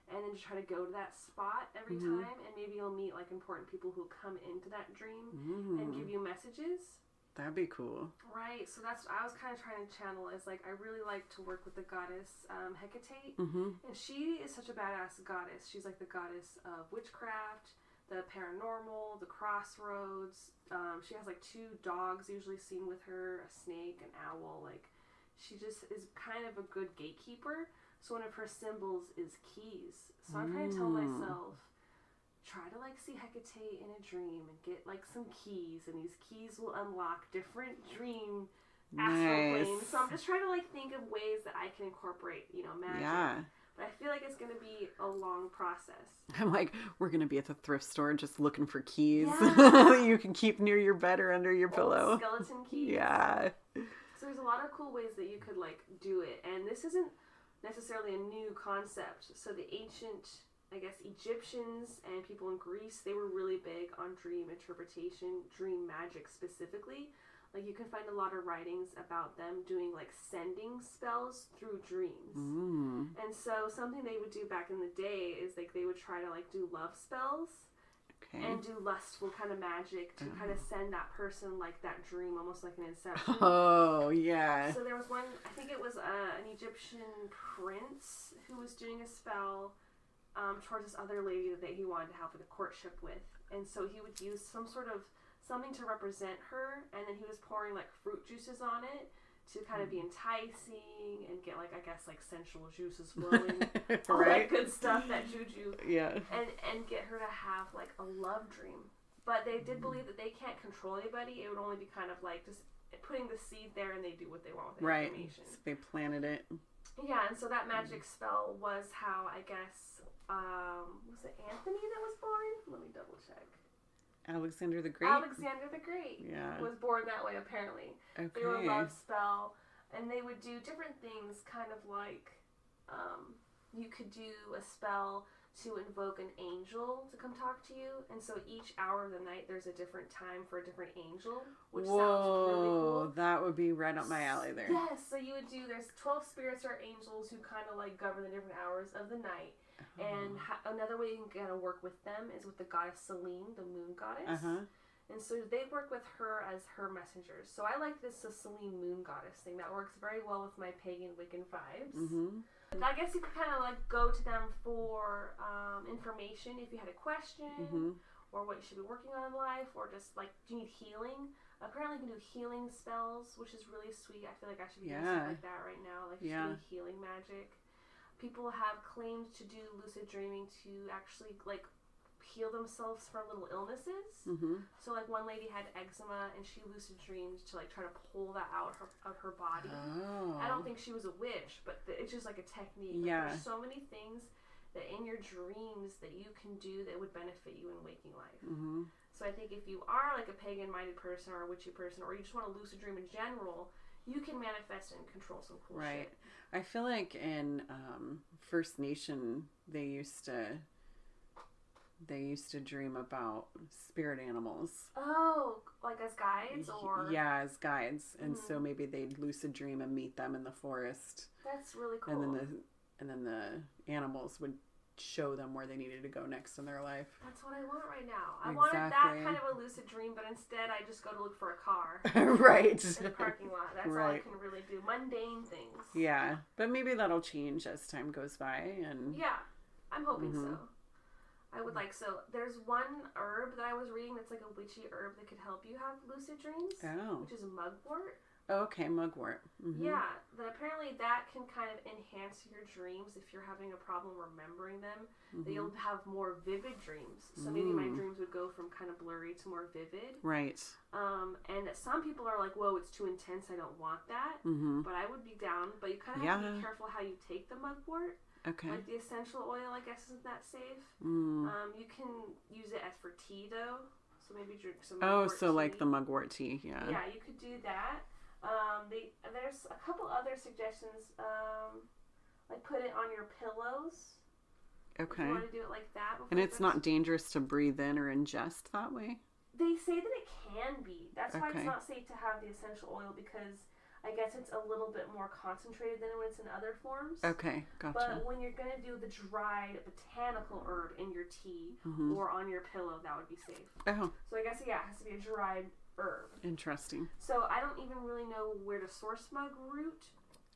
And then you try to go to that spot every time, and maybe you'll meet like important people who come into that dream and give you messages. That'd be cool. Right. So that's I was kind of trying to channel is like I really like to work with the goddess Hecate, and she is such a badass goddess. She's like the goddess of witchcraft, the paranormal, the crossroads. She has like 2 dogs usually seen with her, a snake, an owl. Like, she just is kind of a good gatekeeper. So one of her symbols is keys. So I'm trying to tell myself, try to like see Hecate in a dream and get like some keys, and these keys will unlock different dream astral planes. So I'm just trying to like think of ways that I can incorporate, you know, magic. Yeah. But I feel like it's going to be a long process. I'm like, we're going to be at the thrift store just looking for keys that you can keep near your bed or under your pillow. Skeleton keys. Yeah. So there's a lot of cool ways that you could like do it. And this isn't necessarily a new concept. So the ancient, I guess, Egyptians and people in Greece, they were really big on dream interpretation, dream magic specifically. Like, you can find a lot of writings about them doing, like, sending spells through dreams. And so something they would do back in the day is, like, they would try to, like, do love spells and do lustful kind of magic to kind of send that person, like, that dream, almost like an inception. Oh, yeah. So there was one, I think it was an Egyptian prince who was doing a spell towards this other lady that he wanted to have a courtship with. And so he would use some sort of something to represent her, and then he was pouring like fruit juices on it to kind of be enticing and get like, I guess, like sensual juices flowing, all that good stuff, that juju, and get her to have like a love dream. But they did believe that they can't control anybody. It would only be kind of like just putting the seed there, and they do what they want with the information. So they planted it. Yeah, and so that magic spell was how, I guess, was it Anthony that was born? Let me double check. Alexander the Great? Alexander the Great was born that way, apparently. Okay. They were a love spell, and they would do different things, kind of like, you could do a spell to invoke an angel to come talk to you, and so each hour of the night there's a different time for a different angel, which sounds really cool. That would be right up my alley there. Yes, so you would do, there's 12 spirits or angels who kind of like govern the different hours of the night. And another way you can kind of work with them is with the goddess Selene, the moon goddess. And so they work with her as her messengers. So I like this Selene moon goddess thing. That works very well with my pagan Wiccan vibes. I guess you could kind of like go to them for information if you had a question or what you should be working on in life, or just like, do you need healing? Apparently you can do healing spells, which is really sweet. I feel like I should be doing stuff like that right now, like just doing healing magic. People have claimed to do lucid dreaming to actually like heal themselves from little illnesses. So like one lady had eczema, and she lucid dreamed to like try to pull that out of her body. I don't think she was a witch, but it's just like a technique. Like, there's so many things that in your dreams that you can do that would benefit you in waking life. So I think if you are like a pagan minded person or a witchy person, or you just want to lucid dream in general, you can manifest and control some cool shit. I feel like in First Nation they used to dream about spirit animals. Oh, like as guides, or as guides, and so maybe they'd lucid dream and meet them in the forest. That's really cool. And then the animals would show them where they needed to go next in their life. That's what I want right now. I wanted that kind of a lucid dream, but instead I just go to look for a car. Right. In the parking lot. That's all I can really do. Mundane things. Yeah. But maybe that'll change as time goes by. And yeah. I'm hoping so. I would like, so there's one herb that I was reading that's like a witchy herb that could help you have lucid dreams. Oh. Which is mugwort. Okay, mugwort. Yeah, that apparently that can kind of enhance your dreams if you're having a problem remembering them. That you'll have more vivid dreams. So maybe my dreams would go from kind of blurry to more vivid. Right. And some people are like, whoa, it's too intense, I don't want that. But I would be down. But you kind of have to be careful how you take the mugwort. Okay. Like the essential oil, I guess, isn't that safe. You can use it as for tea, though. So So maybe drink some Oh, mugwort so tea. like the mugwort tea, yeah. Yeah, you could do that. There's a couple other suggestions. Like put it on your pillows. Okay. If you want to do it like that. And it's not dangerous to breathe in or ingest that way? They say that it can be. That's why Okay. it's not safe to have the essential oil, because I guess it's a little bit more concentrated than when it's in other forms. Okay, gotcha. But when you're going to do the dried botanical herb in your tea or on your pillow, that would be safe. Oh, So I guess, yeah, it has to be a dried herb. interesting. So I don't even really know where to source mugwort.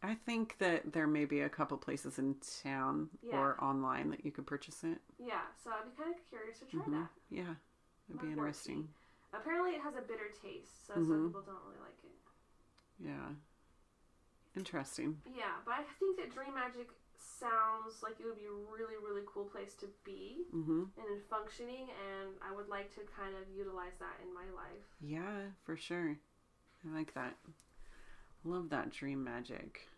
I think that there may be a couple places in town or online that you could purchase it. Yeah, so I'd be kind of curious to try that. Yeah, that'd be Mugwort interesting. tea. Apparently it has a bitter taste, so some people don't really like it. Yeah. Interesting. Yeah, but I think that Dream Magic sounds like it would be a really, really cool place to be and in functioning, and I would like to kind of utilize that in my life. Yeah, for sure. I like that. Love that Dream Magic.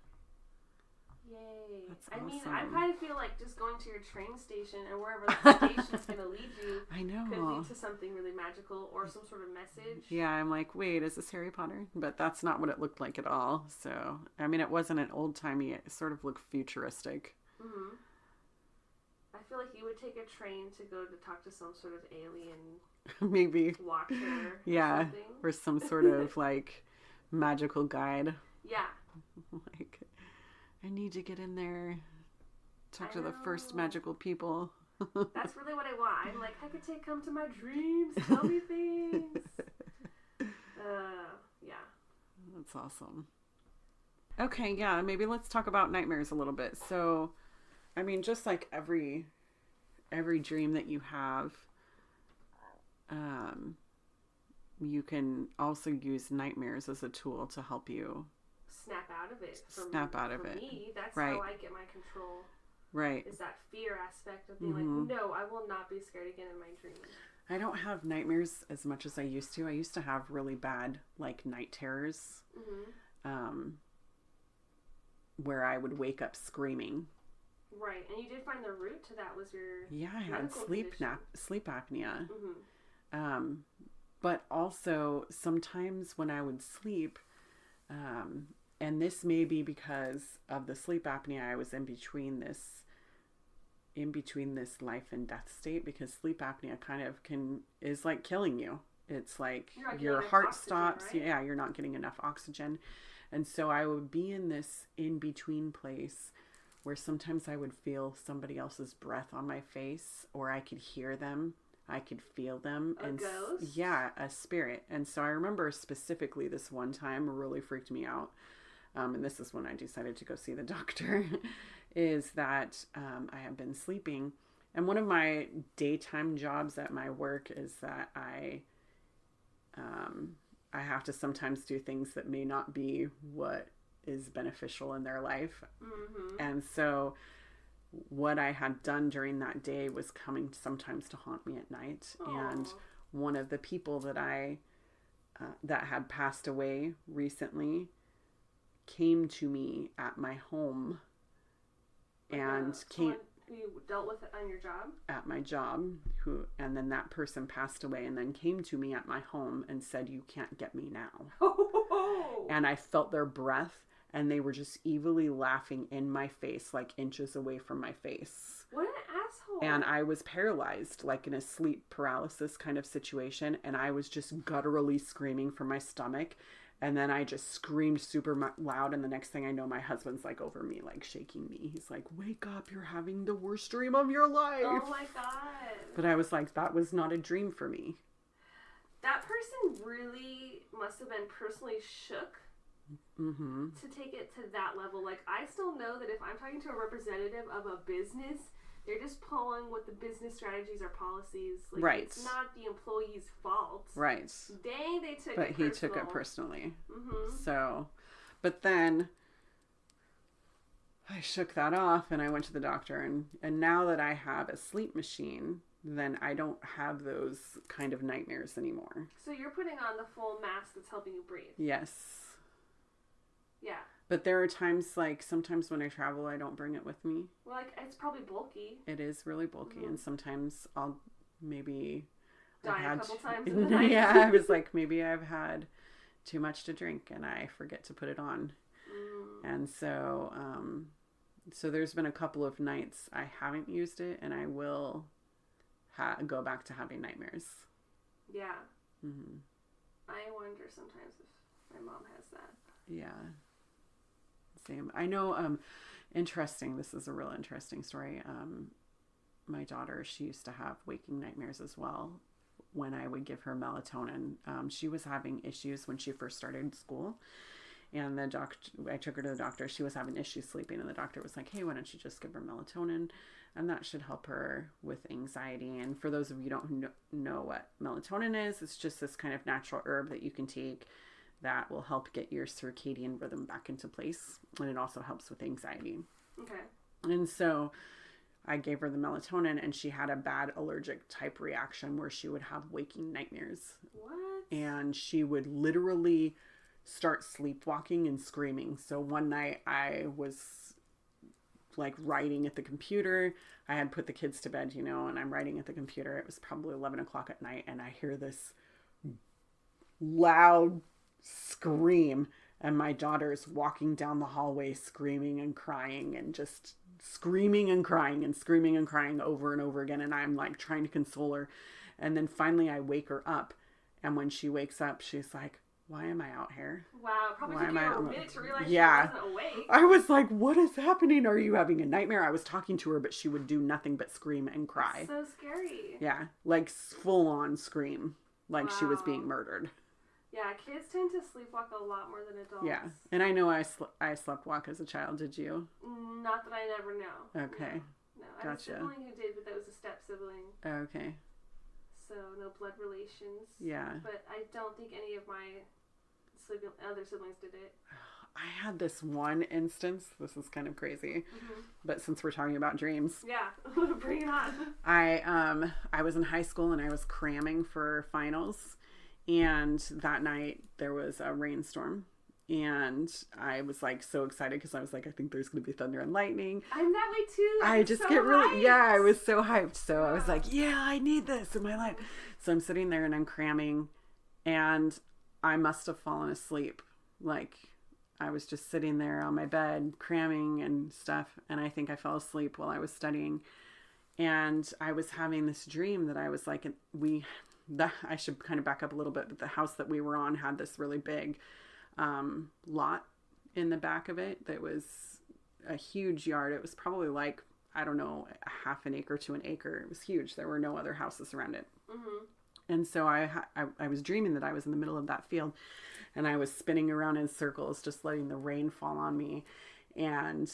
Yay. That's I mean, awesome. I kind of feel like just going to your train station and wherever the station's going to lead you I could know. lead to something really magical or some sort of message. Yeah, I'm like, wait, is this Harry Potter? But that's not what it looked like at all. So, I mean, it wasn't an old-timey, it sort of looked futuristic. I feel like you would take a train to go to talk to some sort of alien Maybe. watcher or Yeah, something. or some sort of, like, magical guide. Yeah. Like, I need to get in there, talk to the first know. magical people. That's really what I want. I'm like, Hecate, come to my dreams, tell me things. Yeah. That's awesome. Okay, yeah, maybe let's talk about nightmares a little bit. So, I mean, just like every dream that you have, you can also use nightmares as a tool to help you Snap out of it. For me, that's Right. how I get my control. Right. Is that fear aspect of being like, no, I will not be scared again in my dreams. I don't have nightmares as much as I used to. I used to have really bad, like, night terrors, where I would wake up screaming. Right, and you did find the root to that was your Yeah, I had medical sleep condition. apnea. But also sometimes when I would sleep, and this may be because of the sleep apnea, I was in between this life and death state, because sleep apnea kind of is like killing you. It's like your heart stops. Right? Yeah, you're not getting enough oxygen. And so I would be in this in-between place where sometimes I would feel somebody else's breath on my face, or I could hear them. I could feel them. A ghost? Yeah, a spirit. And so I remember specifically this one time really freaked me out. And this is when I decided to go see the doctor, is that I have been sleeping. And one of my daytime jobs at my work is that I have to sometimes do things that may not be what is beneficial in their life. And so what I had done during that day was coming sometimes to haunt me at night. Aww. And one of the people that that had passed away recently came to me at my home and came who you dealt with on your job? At my job, and then that person passed away and then came to me at my home and said, "You can't get me now." And I felt their breath, and they were just evilly laughing in my face, like inches away from my face. What an asshole. And I was paralyzed, like in a sleep paralysis kind of situation, and I was just gutturally screaming from my stomach. And then I just screamed super loud, and the next thing I know, my husband's like over me, like shaking me. He's like, "Wake up, you're having the worst dream of your life." Oh my god. But I was like, that was not a dream for me. That person really must have been personally shook to take it to that level. Like, I still know that if I'm talking to a representative of a business, they're just pulling what the business strategies or policies. Like, right. It's not the employee's fault. Right. Dang, they took but it he personal. took it personally. So, but then I shook that off and I went to the doctor, and now that I have a sleep machine, then I don't have those kind of nightmares anymore. So you're putting on the full mask that's helping you breathe. Yes. Yeah. But there are times, like, sometimes when I travel, I don't bring it with me. Well, like, it's probably bulky. It is really bulky, and sometimes I'll maybe... die a couple times in the night. Yeah, I was like, maybe I've had too much to drink and I forget to put it on. And so, so there's been a couple of nights I haven't used it, and I will go back to having nightmares. Yeah. I wonder sometimes if my mom has that. Yeah. Same. I know, interesting. This is a real interesting story. My daughter, she used to have waking nightmares as well when I would give her melatonin. She was having issues when she first started school. And I took her to the doctor. She was having issues sleeping, and the doctor was like, hey, why don't you just give her melatonin? And that should help her with anxiety. And for those of you who don't know what melatonin is, it's just this kind of natural herb that you can take that will help get your circadian rhythm back into place. And it also helps with anxiety. Okay. And so I gave her the melatonin, and she had a bad allergic type reaction where she would have waking nightmares. What? And she would literally start sleepwalking and screaming. So one night I was like writing at the computer. I had put the kids to bed, and I'm writing at the computer. It was probably 11 o'clock at night, and I hear this loud scream, and my daughter's walking down the hallway screaming and crying, and just screaming and crying and screaming and crying over and over again. And I'm like trying to console her. And then finally I wake her up. And when she wakes up, she's like, why am I out here? Wow, probably took you a minute to realize she wasn't awake. I was like, what is happening? Are you having a nightmare? I was talking to her, but she would do nothing but scream and cry. That's so scary. Yeah, like full on scream, like she was being murdered. Yeah, kids tend to sleepwalk a lot more than adults. Yeah, and I know I slept walk as a child. Did you? Not that I never know. Okay. No, I have a sibling who did, but that was a step sibling. Okay. So no blood relations. Yeah. But I don't think any of my other siblings did it. I had this one instance. This is kind of crazy, but since we're talking about dreams, yeah, bring it on. I was in high school and I was cramming for finals, and that night there was a rainstorm, and I was like so excited because I was like, I think there's going to be thunder and lightning. I'm that way too. I just so get really, hyped. I was so hyped. So I was like, yeah, I need this in my life. So I'm sitting there and I'm cramming, and I must have fallen asleep. Like I was just sitting there on my bed cramming and stuff. And I think I fell asleep while I was studying. And I was having this dream that I was like, I should kind of back up a little bit, but the house that we were on had this really big lot in the back of it that was a huge yard. It was probably like, I don't know, a half an acre to an acre. It was huge. There were no other houses around it. And so I was dreaming that I was in the middle of that field, and I was spinning around in circles, just letting the rain fall on me, and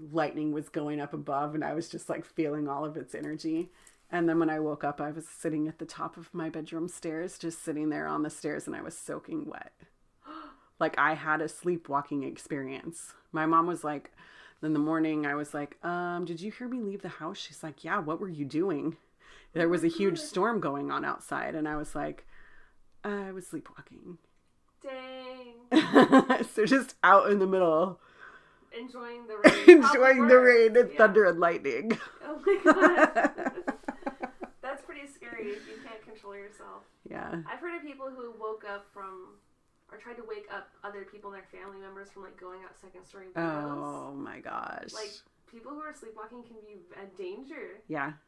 lightning was going up above, and I was just like feeling all of its energy. And then when I woke up, I was sitting at the top of my bedroom stairs, just sitting there on the stairs, and I was soaking wet. Like I had a sleepwalking experience. My mom was like, in the morning, I was like, did you hear me leave the house? She's like, yeah, what were you doing? There was a huge storm going on outside, and I was like, I was sleepwalking. Dang. So just out in the middle. Enjoying the rain. Enjoying the rain and thunder and lightning. Oh my gosh. That's pretty scary if you can't control yourself. Yeah. I've heard of people who woke up from, or tried to wake up other people and their family members from like going out second story windows. Oh my gosh. Like, people who are sleepwalking can be a danger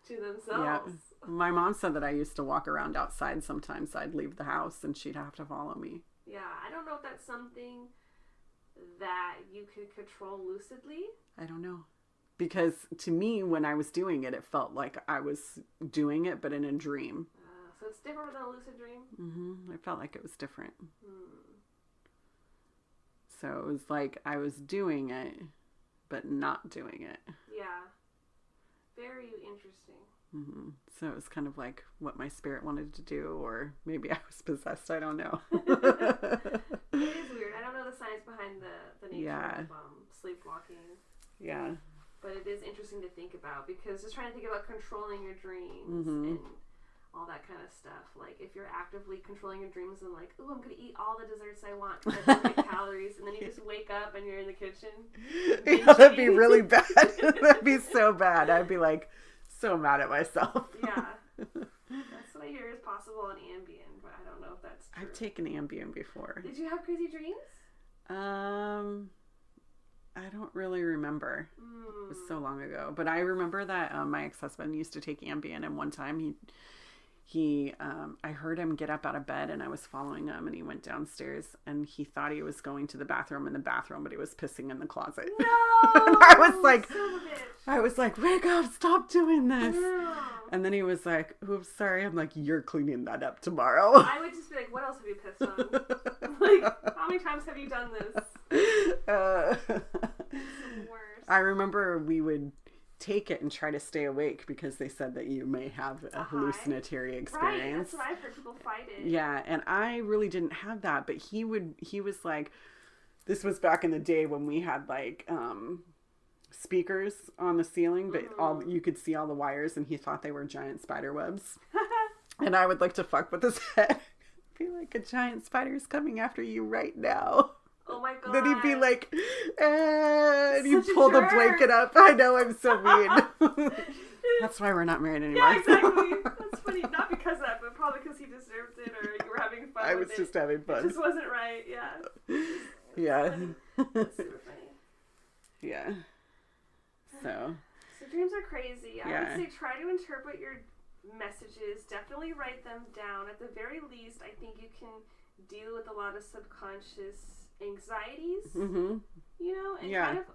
to themselves. Yeah. My mom said that I used to walk around outside sometimes. I'd leave the house and she'd have to follow me. Yeah, I don't know if that's something that you could control lucidly. I don't know. Because to me, when I was doing it, it felt like I was doing it, but in a dream. So it's different than a lucid dream? Mm-hmm. I felt like it was different. So it was like I was doing it, but not doing it. Yeah. Very interesting. Mm-hmm. So it was kind of like what my spirit wanted to do, or maybe I was possessed. I don't know. It is weird. I don't know the science behind the nature of sleepwalking. Yeah. But it is interesting to think about, because just trying to think about controlling your dreams and all that kind of stuff. Like if you're actively controlling your dreams and like, ooh, I'm going to eat all the desserts I want because I don't get calories, and then you just wake up and you're in the kitchen. Yeah, that'd be really bad. That'd be so bad. I'd be like so mad at myself. Yeah. That's what what I hear is possible on Ambien, but I don't know if that's true. I've taken Ambien before. Did you have crazy dreams? I don't really remember. It was so long ago. But I remember that my ex-husband used to take Ambien, and one time I heard him get up out of bed, and I was following him, and he went downstairs, and he thought he was going to the bathroom in the bathroom, but he was pissing in the closet. No! And I was like, wake up, stop doing this. No. And then he was like, oops, sorry. I'm like, you're cleaning that up tomorrow. I would just be like, what else have you pissed on? Like, how many times have you done this? It's the worst. I remember we would take it and try to stay awake because they said that you may have a hallucinatory experience. Right, that's what I've heard. People fight it. Yeah, and I really didn't have that, but he was like, this was back in the day when we had like speakers on the ceiling, but you could see all the wires, and he thought they were giant spider webs. And I would like to fuck with his head. Be like, a giant spider's coming after you right now. Oh my god. Then he'd be like, and he'd Such a pull the jerk. blanket up. I know, I'm so mean. That's why we're not married anymore. Yeah, exactly. That's funny. Not because of that, but probably because he deserved it, or you were having fun I with was it. just having It fun. just wasn't right, yeah. Yeah. That's super funny. Yeah. So Dreams are crazy. I Yeah. would say try to interpret your messages. Definitely write them down. At the very least, I think you can deal with a lot of subconscious anxieties, mm-hmm. you know, and Yeah. kind of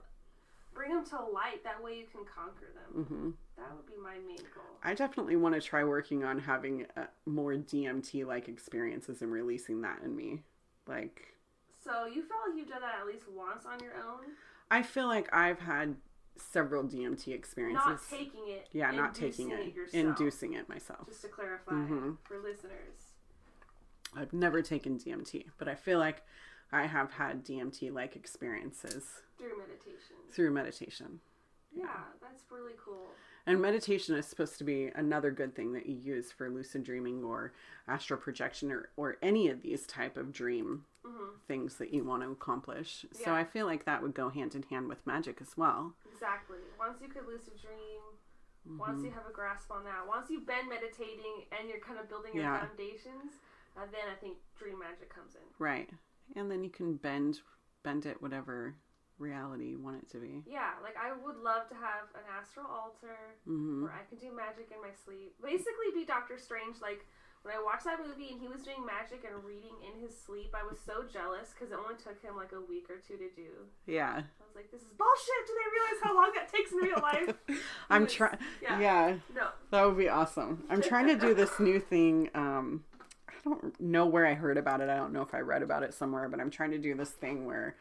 bring them to light. That way you can conquer them. Mm-hmm. That would be my main goal. I definitely want to try working on having more DMT-like experiences and releasing that in me. Like, So you feel like you've done that at least once on your own? I feel like I've had several DMT experiences. Not taking it. Yeah, not taking it. Yourself. Inducing it myself. Just to clarify Mm-hmm. for listeners. I've never taken DMT, but I feel like I have had DMT-like experiences Through meditation. Yeah, that's really cool. And meditation is supposed to be another good thing that you use for lucid dreaming or astral projection or any of these type of dream things that you want to accomplish. Yeah. So I feel like that would go hand in hand with magic as well. Exactly. Once you could lucid dream, once you have a grasp on that, once you've been meditating and you're kind of building your foundations, then I think dream magic comes in. Right. And then you can bend it whatever reality you want it to be. Yeah, like I would love to have an astral altar where I can do magic in my sleep. Basically be Doctor Strange. Like when I watched that movie and he was doing magic and reading in his sleep, I was so jealous because it only took him like a week or two to do. Yeah. I was like, this is bullshit. Do they realize how long that takes in real life? I'm trying. Yeah. No. That would be awesome. I'm trying to do this new thing. I don't know where I heard about it. I don't know if I read about it somewhere, but I'm trying to do this thing where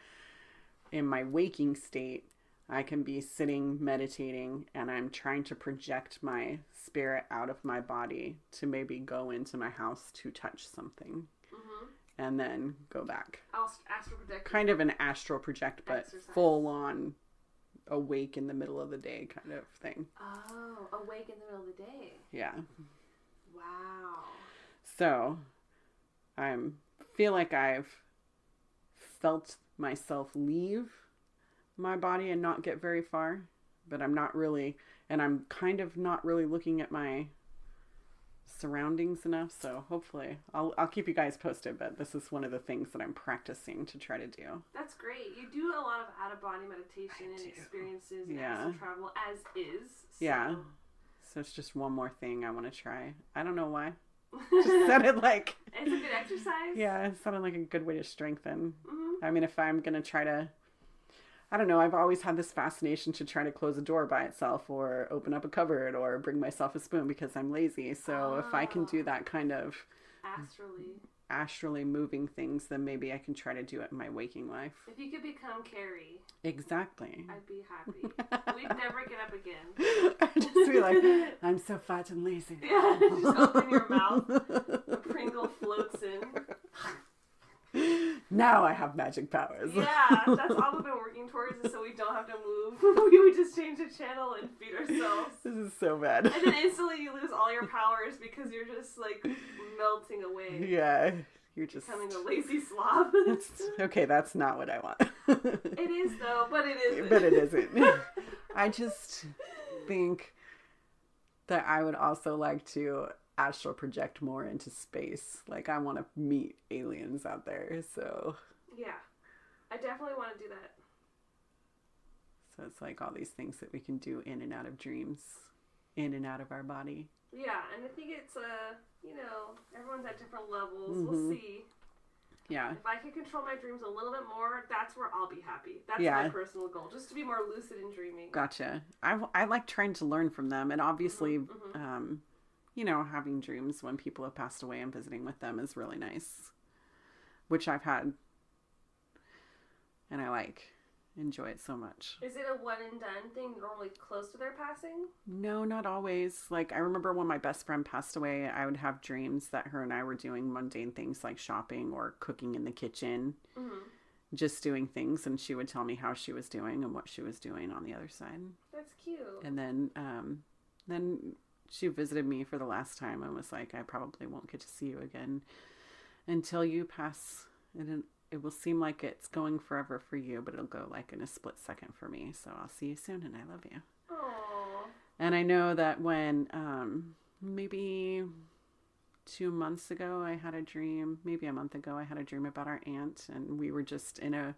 in my waking state, I can be sitting meditating and I'm trying to project my spirit out of my body to maybe go into my house to touch something and then go back. Astral project. Kind of an astral project, but Exercise. full on awake in the middle of the day kind of thing. Oh, awake in the middle of the day. Yeah. Wow. So I feel like I've felt myself leave my body and not get very far, but I'm not really, and I'm kind of not really looking at my surroundings enough. So hopefully I'll keep you guys posted, but this is one of the things that I'm practicing to try to do. That's great. You do a lot of out-of-body meditation and experiences and astral travel as is. So. Yeah. So it's just one more thing I want to try. I don't know why. Just sounded like... It's a good exercise. Yeah, it sounded like a good way to strengthen. I mean, if I'm going to try to... I don't know, I've always had this fascination to try to close a door by itself or open up a cupboard or bring myself a spoon because I'm lazy. So if I can do that kind of astrally moving things, then maybe I can try to do it in my waking life. If you could become Carrie. Exactly. I'd be happy. We'd never get up again. I'd just be like, I'm so fat and lazy. Yeah, just open your mouth. A Pringle floats in. Now I have magic powers. Yeah, that's all we've been working towards, is so we don't have to move. We would just change the channel and feed ourselves. This is so bad. And then instantly you lose all your powers because you're just like melting away. Yeah, you're just becoming a lazy slob. Okay, that's not what I want. It is though, but it isn't. But it isn't. I just think that I would also like to astral project more into space. Like, I want to meet aliens out there. So yeah, I definitely want to do that. So it's like all these things that we can do in and out of dreams, in and out of our body. Yeah, and I think it's, everyone's at different levels. We'll see. Yeah. If I can control my dreams a little bit more, that's where I'll be happy. That's my personal goal, just to be more lucid in dreaming. Gotcha. I like trying to learn from them, and obviously, having dreams when people have passed away and visiting with them is really nice, which I've had, and I enjoy it so much. Is it a one and done thing, normally close to their passing? No, not always. Like, I remember when my best friend passed away, I would have dreams that her and I were doing mundane things like shopping or cooking in the kitchen, just doing things, and she would tell me how she was doing and what she was doing on the other side. That's cute. And then she visited me for the last time and was like, I probably won't get to see you again until you pass. And it will seem like it's going forever for you, but it'll go like in a split second for me. So I'll see you soon, and I love you. Aww. And I know that when maybe 2 months ago, I had a dream, maybe a month ago, I had a dream about our aunt, and we were just in a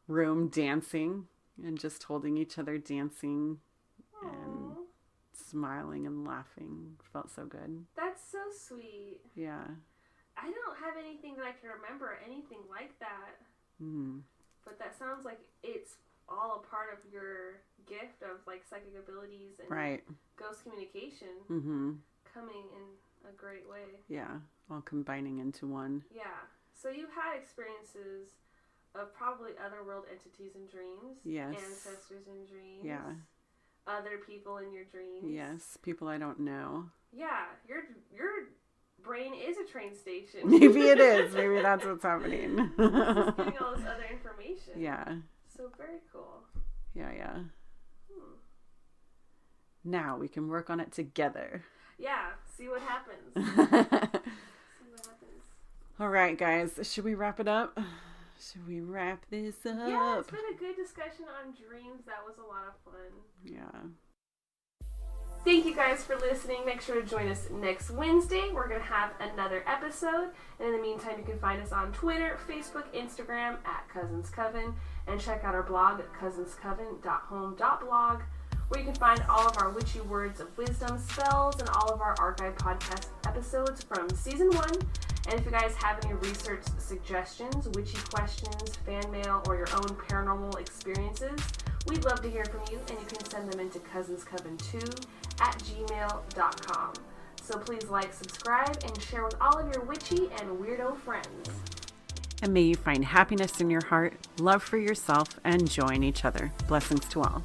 room dancing and just holding each other, dancing and smiling and laughing. Felt so good. That's so sweet. Yeah. I don't have anything that I can remember, anything like that. But that sounds like it's all a part of your gift of like psychic abilities and ghost communication coming in a great way. Yeah, all combining into one. Yeah. So you've had experiences of probably other world entities in dreams. Yes. Ancestors in dreams. Yeah. Other people in your dreams. Yes, people I don't know. Yeah, your brain is a train station. Maybe it is. Maybe that's what's happening. Just getting all this other information. Yeah. So very cool. Yeah. Now we can work on it together. Yeah. See what happens. All right, guys. Should we wrap it up? Should we wrap this up? Yeah, it's been a good discussion on dreams. That was a lot of fun. Yeah. Thank you guys for listening. Make sure to join us next Wednesday. We're going to have another episode. And in the meantime, you can find us on Twitter, Facebook, Instagram at Cousins Coven. And check out our blog at cousinscoven.home.blog, where you can find all of our witchy words of wisdom, spells, and all of our archive podcast episodes from season 1. And if you guys have any research suggestions, witchy questions, fan mail, or your own paranormal experiences, we'd love to hear from you, and you can send them into cousinscoven2@gmail.com. So please like, subscribe, and share with all of your witchy and weirdo friends. And may you find happiness in your heart, love for yourself, and joy in each other. Blessings to all.